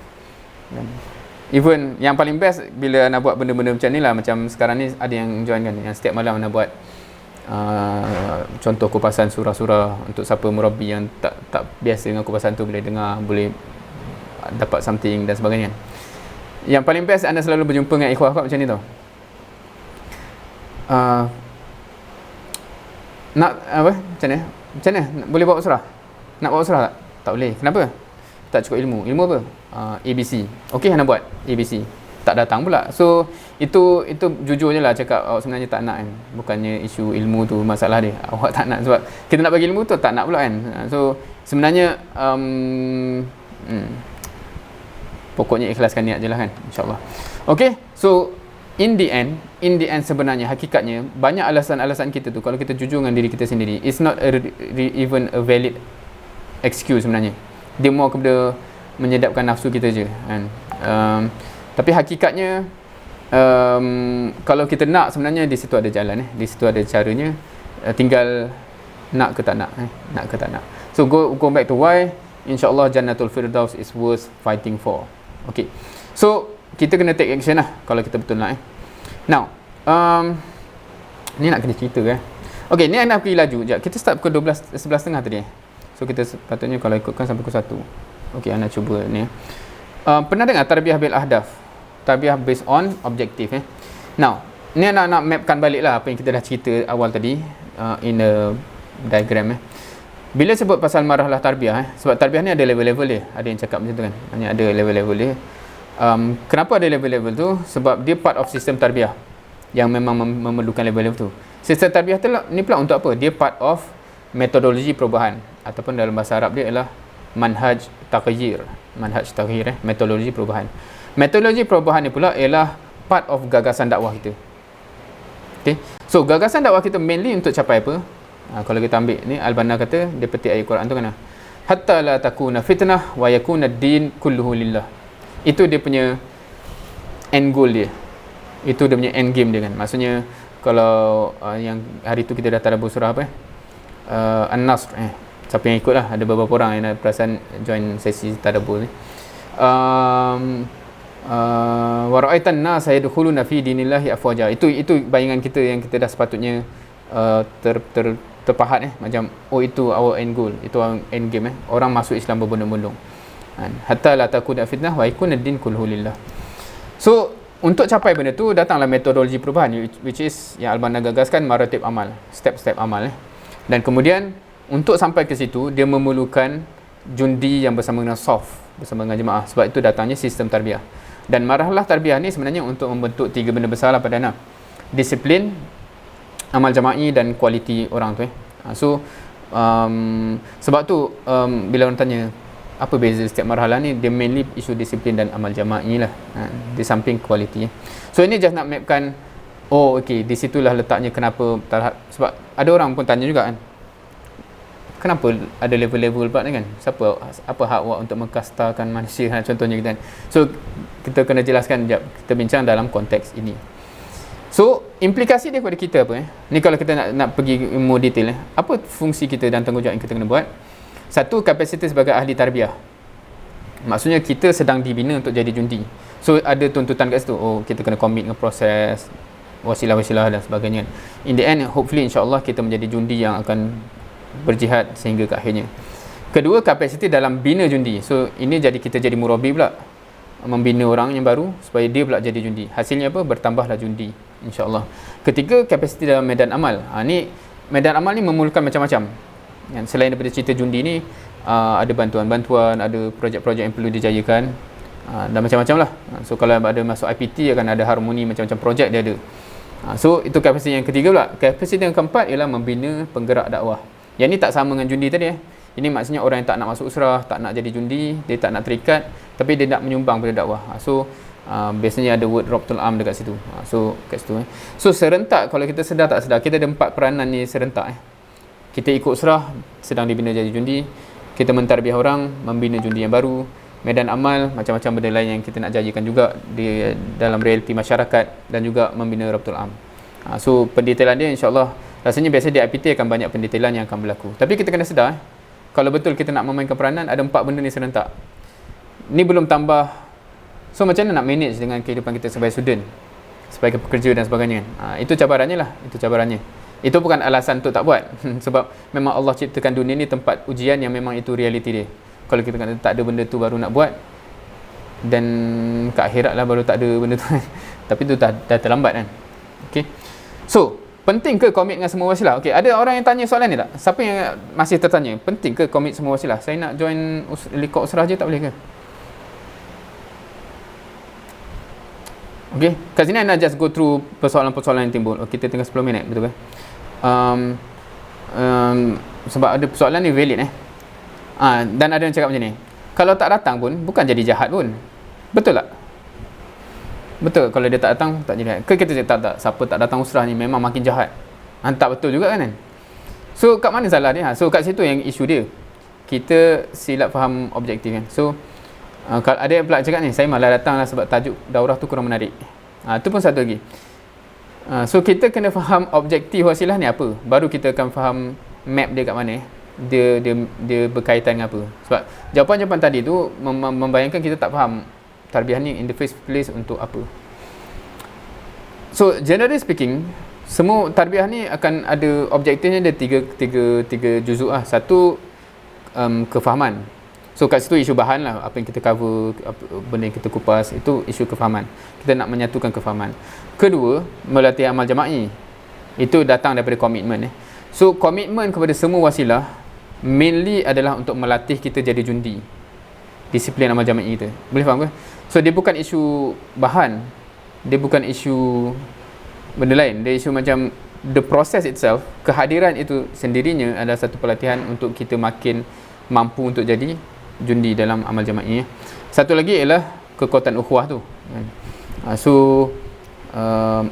Even yang paling best bila nak buat benda-benda macam ni lah. Macam sekarang ni ada yang join kan, yang setiap malam nak buat contoh kupasan surah-surah untuk siapa murabi yang tak biasa dengan kupasan tu, boleh dengar, boleh dapat something dan sebagainya. Yang paling best anda selalu berjumpa dengan ikhwah macam ni tau. Nak apa? Macam mana? Boleh bawa surah? Nak bawa surah tak? Tak boleh. Kenapa? Tak cukup ilmu. Ilmu apa? ABC. Okey, nak buat ABC. Tak datang pula. So itu jujur je lah cakap awak sebenarnya tak nak kan. Bukannya isu ilmu tu masalah dia. Awak tak nak sebab kita nak bagi ilmu tu tak nak pula kan. So sebenarnya pokoknya ikhlaskan niat je lah kan, insyaAllah. Okay, so in the end sebenarnya hakikatnya banyak alasan-alasan kita tu, kalau kita jujur dengan diri kita sendiri, it's not even a valid excuse sebenarnya. Dia more kepada menyedapkan nafsu kita je kan. Tapi hakikatnya kalau kita nak, sebenarnya di situ ada jalan di situ ada caranya, tinggal nak ke tak nak nak ke tak nak. So go back to why, insyaAllah Jannatul Firdaus is worth fighting for. Okay, so kita kena take action lah kalau kita betul nak Now ni nak kena cerita Okay, ni nak pergi laju sekejap. Kita start pukul 11.30 tadi So kita sepatutnya kalau ikutkan sampai pukul 1. Okay, anda cuba ni pernah dengar tarbiyah bil ahdaf, tarbiyah based on objective Now ni nak mapkan balik lah apa yang kita dah cerita awal tadi. in a diagram. Bila sebut pasal marahlah tarbiyah, sebab tarbiyah ni ada level-level dia. Ada yang cakap macam tu kan. Hanya ada level-level dia. Kenapa ada level-level tu? Sebab dia part of sistem tarbiyah yang memang memerlukan level-level tu. Sistem tarbiyah tu ni pula untuk apa? Dia part of metodologi perubahan, ataupun dalam bahasa Arab dia adalah manhaj taghyir. Manhaj taghyir, metodologi perubahan. Metodologi perubahan ni pula ialah part of gagasan dakwah kita. Okay. So gagasan dakwah kita mainly untuk capai apa? Kalau kita ambil ni, Al-Banna kata, dia petik ayat Quran tu kan, hatta la takuna fitnah wa yakuna ad-din kulluhu lillah. Itu dia punya end goal dia. Itu dia punya end game dia kan. Maksudnya kalau yang hari tu kita dah tadabbur surah apa An-Nasr, siapa yang ikut lah, ada beberapa orang yang perasan join sesi tadabbur ni. Wa ra'aitan nas yadkhuluna fi dinillahi afwaja. Itu bayangan kita yang kita dah sepatutnya terpahat macam itu our end goal, itu our end game orang masuk Islam berbondong-bondong. Hatta la takuna fitnah wa yakuna ad-din kulluhu lillah. So untuk capai benda tu datanglah metodologi perubahan, which is yang Al-Banna gagaskan maratib amal, step-step amal. Dan kemudian untuk sampai ke situ dia memerlukan jundi yang bersama dengan soft, bersama dengan jemaah. Sebab itu datangnya sistem tarbiyah. Dan marahlah tarbiyah ni sebenarnya untuk membentuk 3 benda besar lah Perdana: disiplin, amal jama'i, dan kualiti orang tu. So sebab tu bila orang tanya apa beza setiap marhalah ni, dia mainly isu disiplin dan amal jama'i lah, di samping kualiti. So ini just nak mapkan, okey, di situlah letaknya kenapa sebab ada orang pun tanya juga kan, kenapa ada level-level pula ni kan, apa hak awak untuk mengkastakan manusia contohnya kan. So kita kena jelaskan sekejap, kita bincang dalam konteks ini. So implikasi dia kepada kita apa ni, kalau kita nak pergi more detail apa fungsi kita dan tanggungjawab yang kita kena buat. Satu, kapasiti sebagai ahli tarbiyah, maksudnya kita sedang dibina untuk jadi jundi. So ada tuntutan kat situ, kita kena commit dengan proses, wasilah-wasilah dan sebagainya. In the end, hopefully insyaAllah kita menjadi jundi yang akan berjihad sehingga ke akhirnya. Kedua, kapasiti dalam bina jundi. So ini jadi kita jadi murabi pula, membina orang yang baru supaya dia pula jadi jundi. Hasilnya apa? Bertambahlah jundi, insyaAllah. Ketiga, kapasiti dalam medan amal. Ni medan amal ni memerlukan macam-macam. Selain daripada cerita jundi ni, ada bantuan-bantuan, ada projek-projek yang perlu dijayakan, dan macam-macam lah. So kalau ada masuk IPT akan ada harmoni, macam-macam projek dia ada. So itu kapasiti yang ketiga pula. Kapasiti yang keempat ialah membina penggerak dakwah. Yang ni tak sama dengan jundi tadi. Ini maksudnya orang yang tak nak masuk usrah, tak nak jadi jundi, dia tak nak terikat, tapi dia nak menyumbang pada dakwah. So biasanya ada word Rabtul Am dekat situ. So kat situ. So serentak, kalau kita sedar tak sedar, kita ada 4 peranan ni serentak. Kita ikut usrah, sedang dibina jadi jundi. Kita mentarbiah orang, membina jundi yang baru. Medan amal, macam-macam benda lain yang kita nak jayakan juga di dalam realiti masyarakat, dan juga membina Rabtul Am. So pendetailan dia insyaAllah, rasanya biasa di IPT akan banyak pendetailan yang akan berlaku. Tapi kita kena sedar, kalau betul kita nak memainkan peranan, ada 4 benda ni serentak. Ni belum tambah. So macam mana nak manage dengan kehidupan kita sebagai student, sebagai pekerja dan sebagainya. Itu cabarannya lah, itu cabarannya. Itu bukan alasan untuk tak buat. Sebab memang Allah ciptakan dunia ni tempat ujian yang memang itu realiti dia. Kalau kita kata tak ada benda tu baru nak buat, dan ke akhirat lah baru tak ada benda tu. Tapi tu dah terlambat kan. Okay. So penting ke komit dengan semua wasilah? Okay, ada orang yang tanya soalan ni tak? Siapa yang masih tertanya, penting ke komit semua wasilah? Saya nak join likot usrah je, tak boleh ke? Okay, kat sini I nak just go through persoalan-persoalan yang timbul. Kita tengah 10 minit, betul ke? Sebab ada persoalan ni valid dan ada yang cakap macam ni, kalau tak datang pun bukan jadi jahat pun, betul tak? Betul, kalau dia tak datang tak jadi jahat ke? Kita cakap tak, siapa tak datang usrah ni memang makin jahat. Tak betul juga kan? So kat mana salah dia? So kat situ yang isu dia, kita silap faham objektif kan. So kalau ada yang pula cakap ni, saya malah datang lah sebab tajuk daurah tu kurang menarik. Tu pun satu lagi. So kita kena faham objektif wasilah ni apa, baru kita akan faham map dia kat mana, dia berkaitan dengan apa. Sebab jawapan-jawapan tadi tu membayangkan kita tak faham tarbiyah ni in the first place untuk apa. So generally speaking, semua tarbiyah ni akan ada objektifnya, ada tiga juzuk lah. Satu, kefahaman. So kat situ isu bahan lah, apa yang kita cover, benda yang kita kupas, itu isu kefahaman. Kita nak menyatukan kefahaman. Kedua, melatih amal jama'i. Itu datang daripada komitmen. So komitmen kepada semua wasilah mainly adalah untuk melatih kita jadi jundi, disiplin amal jama'i kita. Boleh faham ke? So dia bukan isu bahan, dia bukan isu benda lain, dia isu macam the process itself. Kehadiran itu sendirinya adalah satu pelatihan untuk kita makin mampu untuk jadi jundi dalam amal jama'i. Satu lagi ialah kekuatan ukhuwah tu. So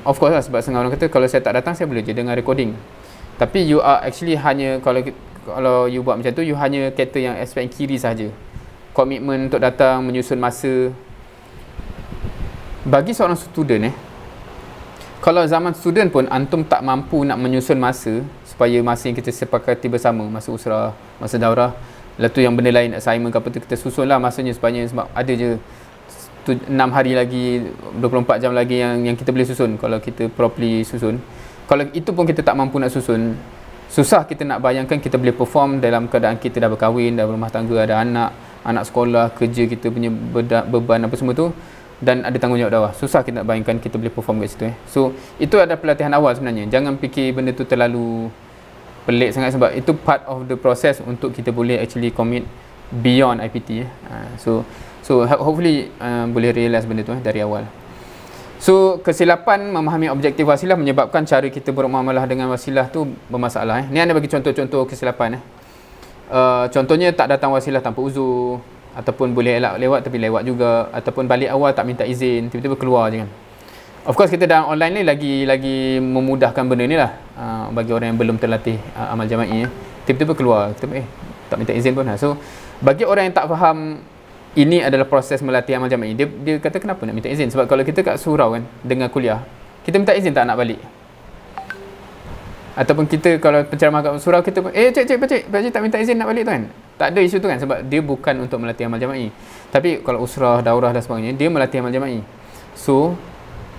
of course lah, sebab setengah orang kata kalau saya tak datang saya boleh je dengar recording. Tapi you are actually hanya, kalau you buat macam tu, you hanya kata yang aspek kiri saja. Komitmen untuk datang, menyusun masa. Bagi seorang student kalau zaman student pun antum tak mampu nak menyusun masa supaya masa yang kita sepakati bersama, masa usrah, masa daurah, lepas tu yang benda lain assignment ke apa tu kita susunlah masanya sepanjang, sebab ada je 6 hari lagi, 24 jam lagi yang kita boleh susun kalau kita properly susun. Kalau itu pun kita tak mampu nak susun, susah kita nak bayangkan kita boleh perform dalam keadaan kita dah berkahwin, dah berumah tangga, ada anak sekolah, kerja kita punya beban apa semua tu, dan ada tanggungjawab dakwah. Susah kita nak bayangkan kita boleh perform kat situ. So itu ada pelatihan awal sebenarnya. Jangan fikir benda tu terlalu pelik sangat, sebab itu part of the process untuk kita boleh actually commit beyond IPT. So hopefully boleh realise benda tu dari awal. So kesilapan memahami objektif wasilah menyebabkan cara kita bermuamalah dengan wasilah tu bermasalah. Ni anda bagi contoh-contoh kesilapan. Contohnya tak datang wasilah tanpa uzur, ataupun boleh elak lewat tapi lewat juga, ataupun balik awal tak minta izin, tiba-tiba keluar je kan. Of course kita dalam online ni lagi memudahkan benda ni lah, bagi orang yang belum terlatih amal jama'i. Tiba-tiba keluar, kita tak minta izin pun. So bagi orang yang tak faham ini adalah proses melatih amal jama'i, dia kata kenapa nak minta izin? Sebab kalau kita kat surau kan dengar kuliah, kita minta izin tak nak balik. Ataupun kita kalau penceramah kat surau, kita pakcik tak minta izin nak balik tu kan. Tak ada isu tu kan, sebab dia bukan untuk melatih amal jama'i. Tapi kalau usrah, daurah dan sebagainya, dia melatih amal jama'i. So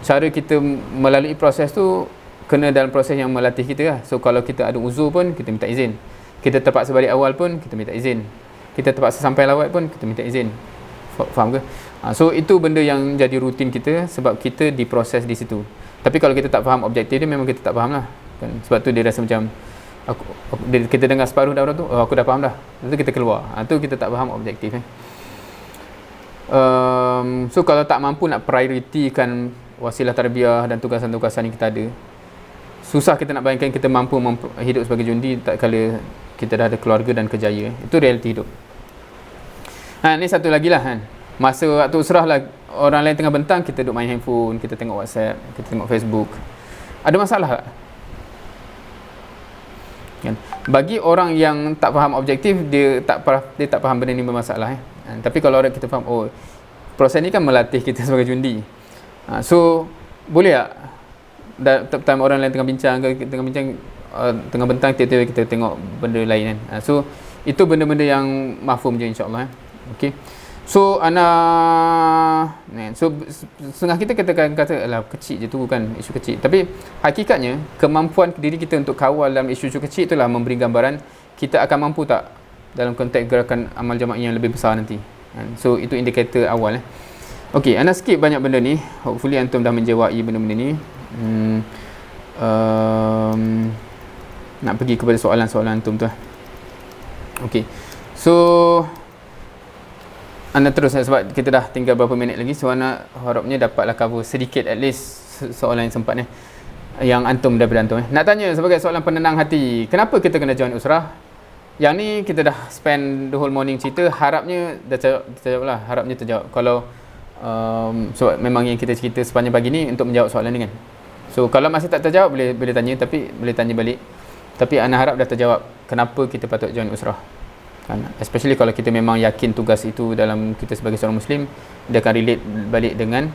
cara kita melalui proses tu kena dalam proses yang melatih kita lah. So kalau kita ada uzur pun kita minta izin, kita terpaksa balik awal pun kita minta izin, kita terpaksa sampai lawat pun kita minta izin. Faham ke? So itu benda yang jadi rutin kita, sebab kita diproses di situ. Tapi kalau kita tak faham objektif dia, memang kita tak faham lah kan? Sebab tu dia rasa macam kita dengar separuh daurah tu, aku dah faham dah, lepas tu kita keluar. Tu kita tak faham objektif. So kalau tak mampu nak prioritikan wasilah tarbiyah dan tugasan-tugasan yang kita ada, susah kita nak bayangkan kita mampu hidup sebagai jundi tak kala kita dah ada keluarga dan kerjaya. Itu realiti hidup. Ni satu lagi lah kan, masa waktu usrah lah, orang lain tengah bentang, kita duduk main handphone, kita tengok WhatsApp, kita tengok Facebook. Ada masalah tak? Kan? Bagi orang yang tak faham objektif, dia tak faham benda ni bermasalah. Tapi kalau orang kita faham, proses ni kan melatih kita sebagai jundi. So boleh tak time orang lain tengah bincang tengah bentang, tiba-tiba kita tengok benda lain kan. So itu benda-benda yang mafhum je insya-Allah. Okey. So so setengah kita kata alah kecil je tu kan, isu kecil. Tapi hakikatnya kemampuan diri kita untuk kawal dalam isu-isu kecil itulah memberi gambaran kita akan mampu tak dalam konteks gerakan amal jama'i yang lebih besar nanti. So itu indikator awal. Okey, ana skip banyak benda ni. Hopefully antum dah menjawai benda-benda ni. Nak pergi kepada soalan-soalan antum tu. Okey. So anda terus sebab kita dah tinggal berapa minit lagi. So ana harapnya dapatlah cover sedikit at least soalan yang sempat ni, yang antum daripada antum. Nak tanya sebagai soalan penenang hati, kenapa kita kena join usrah? Yang ni kita dah spend the whole morning cerita, harapnya dah terjawab lah. Harapnya terjawab. Kalau sebab memang yang kita cerita sepanjang pagi ni untuk menjawab soalan ni kan. So kalau masih tak terjawab boleh tanya, tapi boleh tanya balik. Tapi ana harap dah terjawab kenapa kita patut join usrah. Kan? Especially kalau kita memang yakin tugas itu dalam kita sebagai seorang Muslim, dia akan relate balik dengan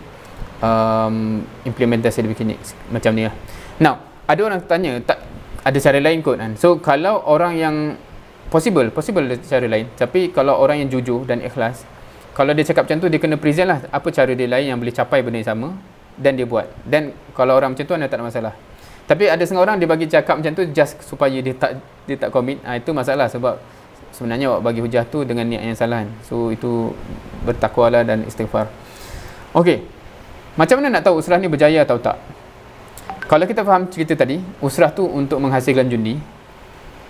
implementasi lebih macam ni lah. Now, ada orang tanya, tak ada cara lain kot kan? So kalau orang yang possible ada cara lain, tapi kalau orang yang jujur dan ikhlas, kalau dia cakap macam tu, dia kena present lah apa cara dia lain yang boleh capai benda yang sama, dan dia buat. Dan kalau orang macam tu, anda tak ada masalah. Tapi ada setengah orang dia bagi cakap macam tu just supaya dia tak commit. Itu masalah, sebab sebenarnya awak bagi hujah tu dengan niat yang salah kan. So itu bertakwalah dan istighfar. Okey, macam mana nak tahu usrah ni berjaya atau tak? Kalau kita faham cerita tadi, usrah tu untuk menghasilkan jundi.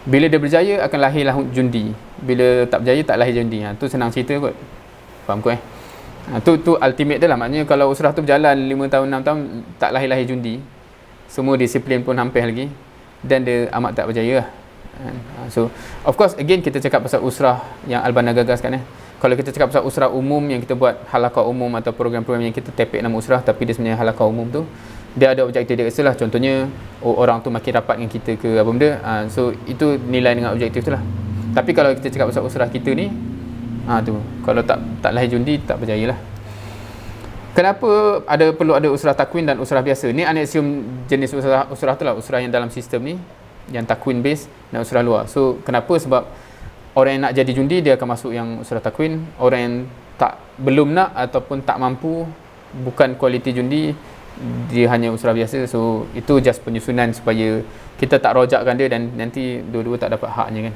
Bila dia berjaya akan lahirlah jundi. Bila tak berjaya tak lahir jundi. Tu senang cerita kot. Faham kot tu ultimate dia lah. Maknanya kalau usrah tu berjalan 5 tahun 6 tahun tak lahir jundi, semua disiplin pun hampir lagi, dan dia amat tak berjaya lah. So of course again kita cakap pasal usrah yang Albana gagaskan. Kalau kita cakap pasal usrah umum yang kita buat halaqah umum atau program-program yang kita tepek nama usrah tapi dia sebenarnya halaqah umum tu, dia ada objektif dia lah. Contohnya orang tu makin rapat dengan kita ke apa benda. So itu nilai dengan objektif tu lah. Tapi kalau kita cakap pasal usrah kita ni, tu kalau tak lahir jundi tak berjaya lah. Kenapa perlu ada usrah takwin dan usrah biasa? Ni aneksium jenis usrah tu lah, usrah yang dalam sistem ni, yang takwin base dan usrah luar. So kenapa? Sebab orang yang nak jadi jundi dia akan masuk yang usrah takwin, orang yang belum nak ataupun tak mampu, bukan kualiti jundi, dia hanya usrah biasa. So itu just penyusunan supaya kita tak rojakkan dia dan nanti dua-dua tak dapat haknya kan.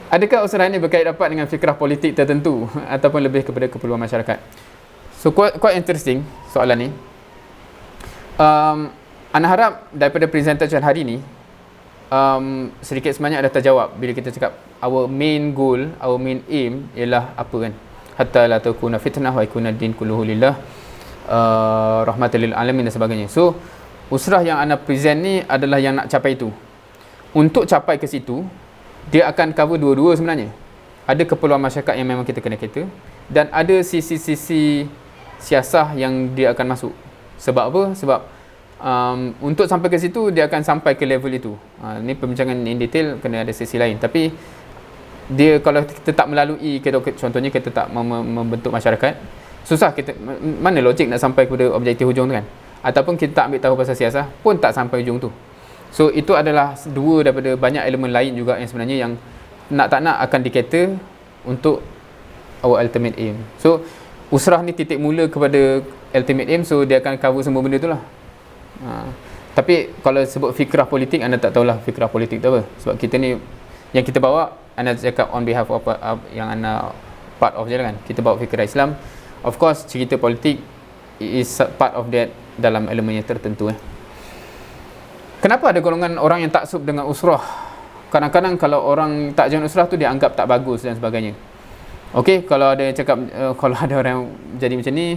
Adakah usrah ini berkait rapat dengan fikrah politik tertentu ataupun lebih kepada keperluan masyarakat? So quite interesting soalan ni. Ana harap daripada presentation hari ni sedikit sebanyak dah terjawab bila kita cakap our main goal, our main aim ialah apa kan? Hatta la takuna fitnah wa yakuna din kulluhu lillah, rahmatal lil alamin dan sebagainya. So usrah yang ana present ni adalah yang nak capai itu. Untuk capai ke situ, dia akan cover dua-dua sebenarnya. Ada keperluan masyarakat yang memang kita kena cater, dan ada sisi-sisi siasah yang dia akan masuk. Sebab apa? Sebab untuk sampai ke situ dia akan sampai ke level itu. Ni perbincangan in detail kena ada sesi lain. Tapi dia kalau kita tak melalui, contohnya kita tak membentuk masyarakat, susah kita, mana logik nak sampai kepada objektif hujung tu kan? Ataupun kita tak ambil tahu pasal siasah pun tak sampai hujung tu. So itu adalah dua daripada banyak elemen lain juga yang sebenarnya yang nak tak nak akan dikata untuk our ultimate aim. So usrah ni titik mula kepada ultimate aim, so dia akan cover semua benda tu lah. Tapi kalau sebut fikrah politik, anda tak tahulah fikrah politik tu apa. Sebab kita ni yang kita bawa, anda cakap on behalf of yang anda part of je lah kan. Kita bawa fikrah Islam. Of course cerita politik is part of that dalam elemen yang tertentu. Kenapa ada golongan orang yang taksub dengan usrah? Kadang-kadang kalau orang tak join usrah tu dia anggap tak bagus dan sebagainya. Okey, kalau ada yang cakap kalau ada orang yang jadi macam ni,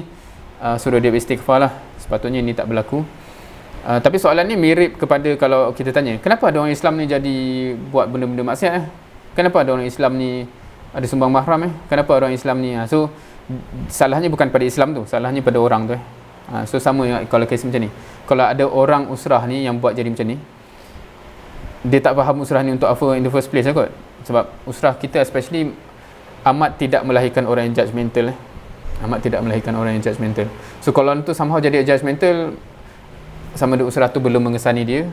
suruh dia beristighfar lah. Sepatutnya ni tak berlaku. Tapi soalan ni mirip kepada kalau kita tanya, kenapa ada orang Islam ni jadi buat benda-benda maksiat? Kenapa ada orang Islam ni ada sumbang mahram? Kenapa orang Islam ni? So salahnya bukan pada Islam tu, salahnya pada orang tu. So sama kalau kes macam ni. Kalau ada orang usrah ni yang buat jadi macam ni, dia tak faham usrah ni untuk apa in the first place kot. Sebab usrah kita especially amat tidak melahirkan orang yang judgemental. Amat tidak melahirkan orang yang judgemental. So kalau tu somehow jadi judgemental, sama ada usrah tu belum mengesani dia,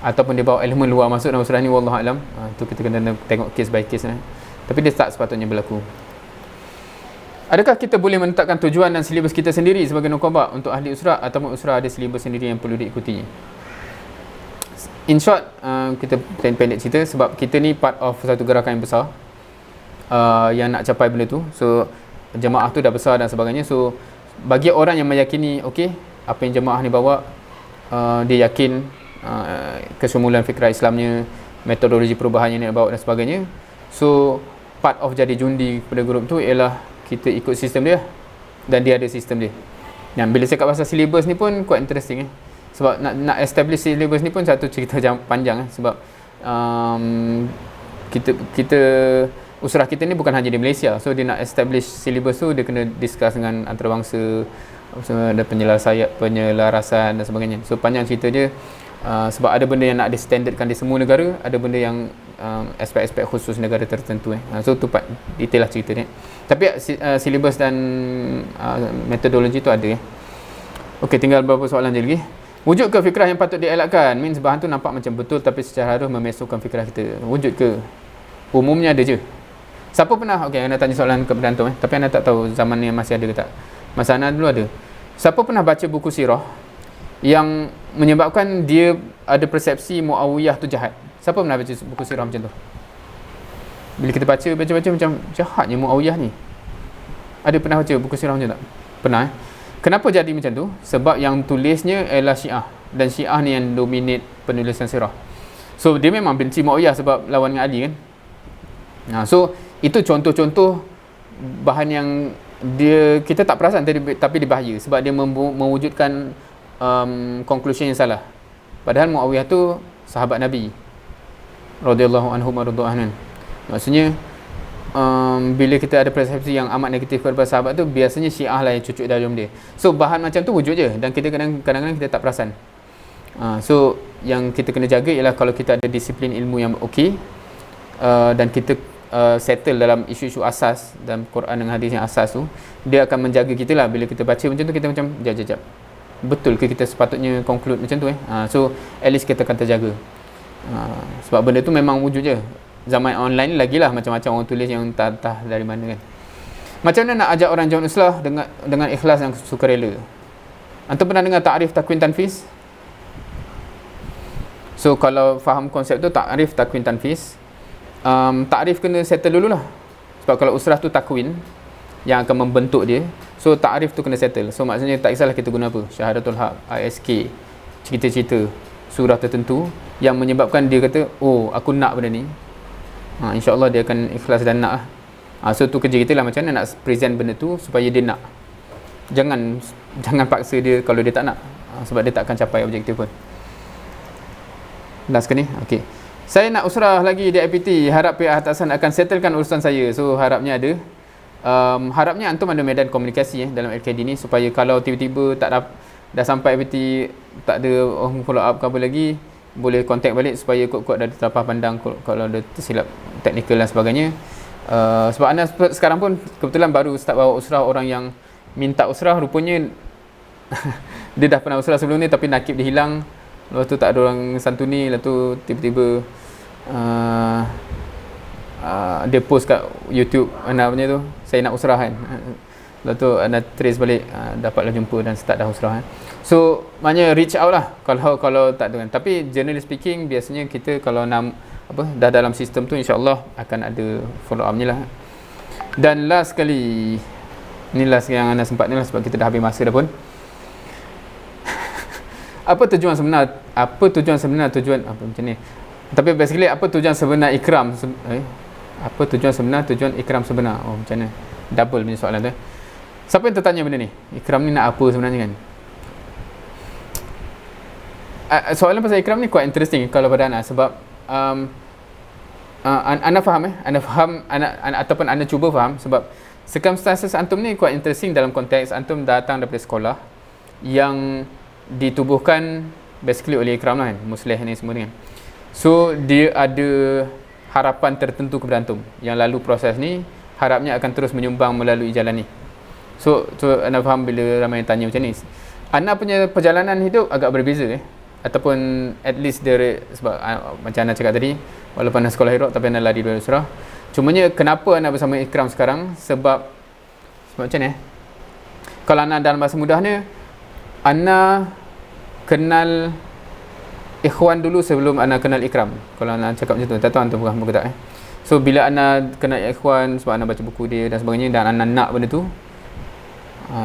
ataupun dia bawa elemen luar masuk dalam usrah ni, wallahu alam. Tu kita kena tengok case by case. Tapi dia tak sepatutnya berlaku. Adakah kita boleh menetapkan tujuan dan silibus kita sendiri sebagai nuqaba untuk ahli usrah, ataupun usrah ada silibus sendiri yang perlu diikutinya? In short, kita pendek cerita, sebab kita ni part of satu gerakan yang besar yang nak capai benda tu. So jemaah tu dah besar dan sebagainya. So bagi orang yang meyakini okey, apa yang jemaah ni bawa, dia yakin kesemulan fikrah Islamnya, metodologi perubahan yang dia bawa dan sebagainya. So part of jadi jundi kepada grup tu ialah kita ikut sistem dia, dan dia ada sistem dia. Dan bila cakap pasal syllabus ni pun quite interesting sebab nak establish syllabus ni pun satu cerita panjang sebab kita usrah kita ni bukan hanya di Malaysia. So dia nak establish syllabus tu, dia kena discuss dengan antarabangsa, ada penyelarasan dan sebagainya. So panjang cerita dia. Sebab ada benda yang nak di-standardkan di semua negara, ada benda yang aspek-aspek khusus negara tertentu. So tu detail lah cerita ni. Tapi syllabus dan metodologi tu ada. Okey, tinggal beberapa soalan je lagi. Wujud ke fikrah yang patut dielakkan? Means bahan tu nampak macam betul tapi secara harus memesokkan fikrah kita. Wujud ke? Umumnya ada je. Siapa pernah, okey, anda tanya soalan kepada antum tapi anda tak tahu zaman ni masih ada ke tak. Masa anda dulu ada. Siapa pernah baca buku sirah yang menyebabkan dia ada persepsi Muawiyah tu jahat? Siapa pernah baca buku sirah macam tu? Bila kita baca macam jahatnya Muawiyah ni. Ada pernah baca buku sirah macam tak? Pernah. Kenapa jadi macam tu? Sebab yang tulisnya ialah Syiah, dan Syiah ni yang dominate penulisan sirah. So dia memang benci Muawiyah sebab lawan dengan Ali kan. So itu contoh-contoh bahan yang kita tak perasan tapi dia bahaya sebab dia mewujudkan conclusion yang salah. Padahal Muawiyah tu sahabat Nabi radhiyallahu anhu mardu'anan. Maksudnya bila kita ada persepsi yang amat negatif kepada sahabat tu, biasanya Syiah lah yang cucuk dalam dia. So bahan macam tu wujud je dan kita kadang-kadang kita tak perasan. So yang kita kena jaga ialah kalau kita ada disiplin ilmu yang okey, dan kita settle dalam isu-isu asas dalam Quran dan hadis yang asas tu, dia akan menjaga kita lah. Bila kita baca macam tu, kita macam jap, betul ke kita sepatutnya conclude macam tu so at least kita akan terjaga. Sebab benda tu memang wujud je. Zaman online ni lagilah macam-macam orang tulis yang entah dari mana kan. Macam mana nak ajak orang jalan islah dengan ikhlas dan sukarela? Antum pernah dengar ta'rif takwin tanfis? So kalau faham konsep tu, ta'rif takwin tanfis, ta'rif kena settle dululah. Sebab kalau usrah tu takwin yang akan membentuk dia, so ta'rif tu kena settle. So maksudnya tak kisahlah kita guna apa, syahadatul haq, ISK, cerita-cerita surah tertentu yang menyebabkan dia kata, oh aku nak benda ni, insya-Allah dia akan ikhlas dan nak lah. So tu kerja kita lah, macam mana nak present benda tu supaya dia nak. Jangan paksa dia kalau dia tak nak, sebab dia tak akan capai objektif pun. Last ke ni? Okey. Saya nak usrah lagi di IPT, harap pihak atasan akan settlekan urusan saya. So harapnya ada. Harapnya antum ada medan komunikasi dalam LKD ni, supaya kalau tiba-tiba dah sampai IPT tak ada follow up ke apa lagi, boleh contact balik supaya kuat-kuat dah terapah pandang kalau ada tersilap teknikal dan sebagainya. Sebab anda sekarang pun kebetulan baru start bawa usrah orang yang minta usrah, rupanya dia dah pernah usrah sebelum ni tapi nakib dia hilang. Lepas tu tak ada orang santuni, lepas tu tiba-tiba dia post kat YouTube anak punya tu, saya nak usrah kan. Lepas tu anda trace balik, dapatlah jumpa dan start dah usrah kan. So maknanya reach out lah kalau tak ada kan. Tapi generally speaking, biasanya kita kalau dah dalam sistem tu, insya-Allah akan ada follow up ni lah. Dan last kali, ni last yang anda sempat ni lah sebab kita dah habis masa dah pun. Apa tujuan sebenar macam ni. Tapi basically apa tujuan sebenar ikram? Apa tujuan ikram sebenar? Oh macam mana? Double punya soalan tu. Siapa yang tertanya benda ni? Ikram ni nak apa sebenarnya kan? Soalan pasal ikram ni quite interesting kalau pada anak, sebab anda faham ataupun anda cuba faham, sebab circumstances antum ni quite interesting dalam konteks antum datang daripada sekolah yang ditubuhkan basically oleh ikram lah kan, muslih ni semua ni kan. So dia ada harapan tertentu kepada antum yang lalu proses ni, harapnya akan terus menyumbang melalui jalan ni. So anda faham bila ramai yang tanya macam ni. Anda punya perjalanan hidup agak berbeza ataupun at least dari, sebab macam anda cakap tadi, walaupun anda sekolah Iraq tapi anda lari dari surah. Cumanya kenapa anda bersama ikram sekarang? Sebab macam ni kalau anda dalam bahasa mudahnya, anda kenal ikhwan dulu sebelum anda kenal ikram. Kalau anda cakap macam tu, tak tahu anda faham ke tak So bila anda kenal ikhwan sebab anda baca buku dia dan sebagainya, dan anda nak benda tu,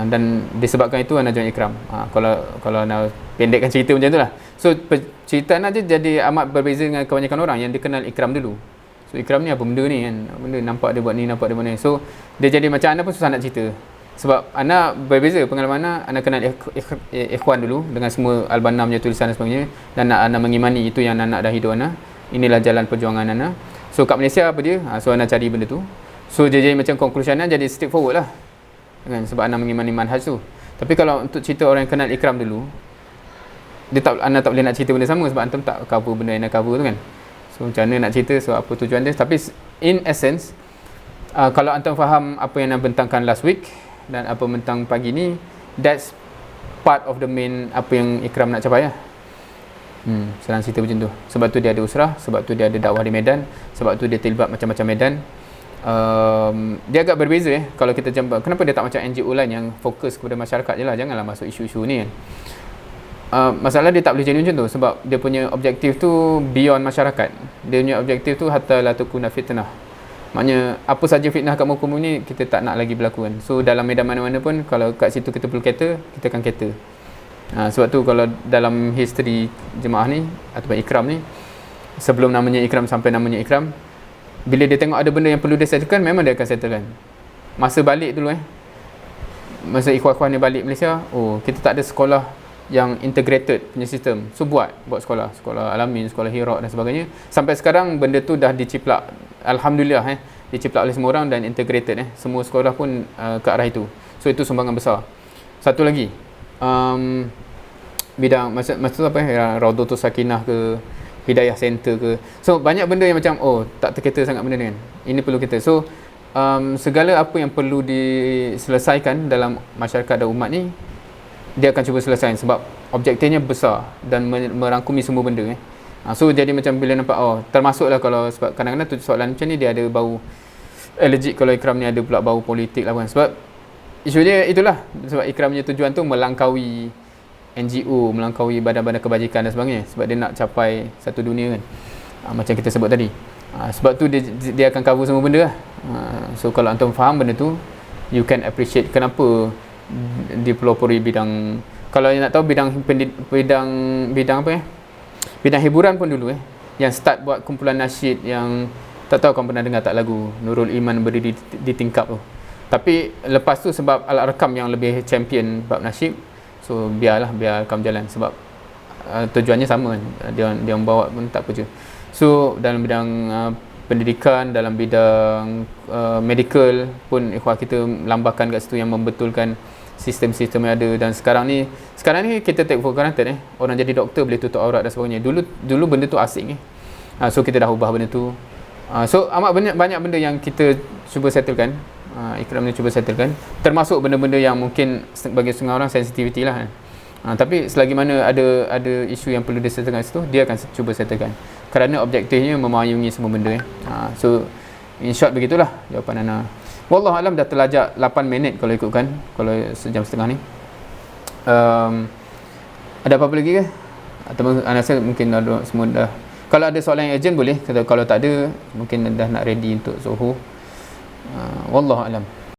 dan disebabkan itu anda join ikram. Kalau anda pendekkan cerita macam tu lah. So cerita anda je jadi amat berbeza dengan kebanyakan orang yang dia kenal ikram dulu. So ikram ni apa benda ni kan, benda nampak dia buat ni, nampak dia buat ni. So dia jadi macam anda pun susah nak cerita, sebab anda berbeza pengalaman anda kenal ikhwan dulu dengan semua al-Banna punya tulisan dan sebagainya, dan anda mengimani itu yang anda nak dalam hidup anda, inilah jalan perjuangan anda. So kat Malaysia apa dia, so anda cari benda tu, so dia jadi macam conclusion anda jadi straightforward lah kan, sebab anda mengimani manhaj tu. Tapi kalau untuk cerita orang yang kenal ikram dulu, anda tak boleh nak cerita benda sama sebab antum tak cover benda yang anda cover tu kan. So macam mana nak cerita, so apa tujuan dia. Tapi in essence, kalau antum faham apa yang anda bentangkan last week dan apa bentang pagi ni, that's part of the main apa yang ikram nak capai lah. Senang cerita macam tu. Sebab tu dia ada usrah, sebab tu dia ada dakwah di medan, sebab tu dia terlibat macam-macam medan. Dia agak berbeza kalau kita jumpa. Kenapa dia tak macam NGO lain yang fokus kepada masyarakat je lah, janganlah masuk isu-isu ni kan. Masalah dia tak boleh jadi macam tu sebab dia punya objektif tu beyond masyarakat. Dia punya objektif tu hatta la takuna fitnah. Maknanya apa saja fitnah kat muka bumi ni kita tak nak lagi berlaku kan. So dalam medan mana-mana pun kalau kat situ kita perlu cater, kita akan cater. Sebab tu kalau dalam history jemaah ni ataupun ikram ni, sebelum namanya ikram sampai namanya ikram. Bila dia tengok ada benda yang perlu dia settlekan, memang dia akan settlekan. Masa balik dulu masa ikhwan-ikhwan ni balik Malaysia, kita tak ada sekolah yang integrated punya sistem. So buat sekolah Alamin, sekolah Hira dan sebagainya. Sampai sekarang benda tu dah diciplak, alhamdulillah diciplak oleh semua orang dan integrated semua sekolah pun ke arah itu. So itu sumbangan besar. Satu lagi, bidang masa apa Raudatul Sakinah ke, Hidayah Center ke. So banyak benda yang macam tak terkita sangat benda ni kan. Ini perlu kita. So segala apa yang perlu diselesaikan dalam masyarakat dan umat ni, dia akan cuba selesaikan sebab objektifnya besar dan merangkumi semua benda so jadi macam bila nampak termasuklah kalau sebab kadang-kadang tu soalan macam ni dia ada bau allergic, kalau ikram ni ada pula bau politik lah kan. Sebab isu dia itulah, sebab ikramnya tujuan tu melangkaui NGO, melangkaui badan-badan kebajikan dan sebagainya, sebab dia nak capai satu dunia kan, macam kita sebut tadi. Sebab tu dia akan cover semua benda lah. So kalau antum faham benda tu, you can appreciate kenapa dipelopori bidang, kalau nak tahu bidang apa bidang hiburan pun dulu yang start buat kumpulan nasyid, yang tak tahu kau pernah dengar tak lagu Nurul Iman berdiri di tingkap tu. Tapi lepas tu sebab Alat Rekam yang lebih champion bab nasyid, so biar rekam jalan sebab tujuannya sama kan, dia membawa pun tak apa je. So dalam bidang pendidikan, dalam bidang medical pun ikhwah kita lambahkan kat situ yang membetulkan sistem-sistem yang ada. Dan sekarang ni kita take for granted orang jadi doktor boleh tutup aurat dan sebagainya. Dulu benda tu asing so kita dah ubah benda tu. So amat banyak benda yang kita cuba settlekan, ikram ni cuba settlekan, termasuk benda-benda yang mungkin bagi setengah orang sensitivity lah tapi selagi mana ada isu yang perlu disettlekan situ, dia akan cuba settlekan kerana objektifnya memayungi semua benda so in short begitulah jawapan Ana. Wallahualam dah terlajak 8 minit kalau ikutkan, kalau sejam setengah ni. Ada apa-apa lagi ke? Atau Ana rasa mungkin semua dah. Kalau ada soalan yang urgent boleh, kalau tak ada mungkin dah nak ready untuk Zuhur. Wallahualam.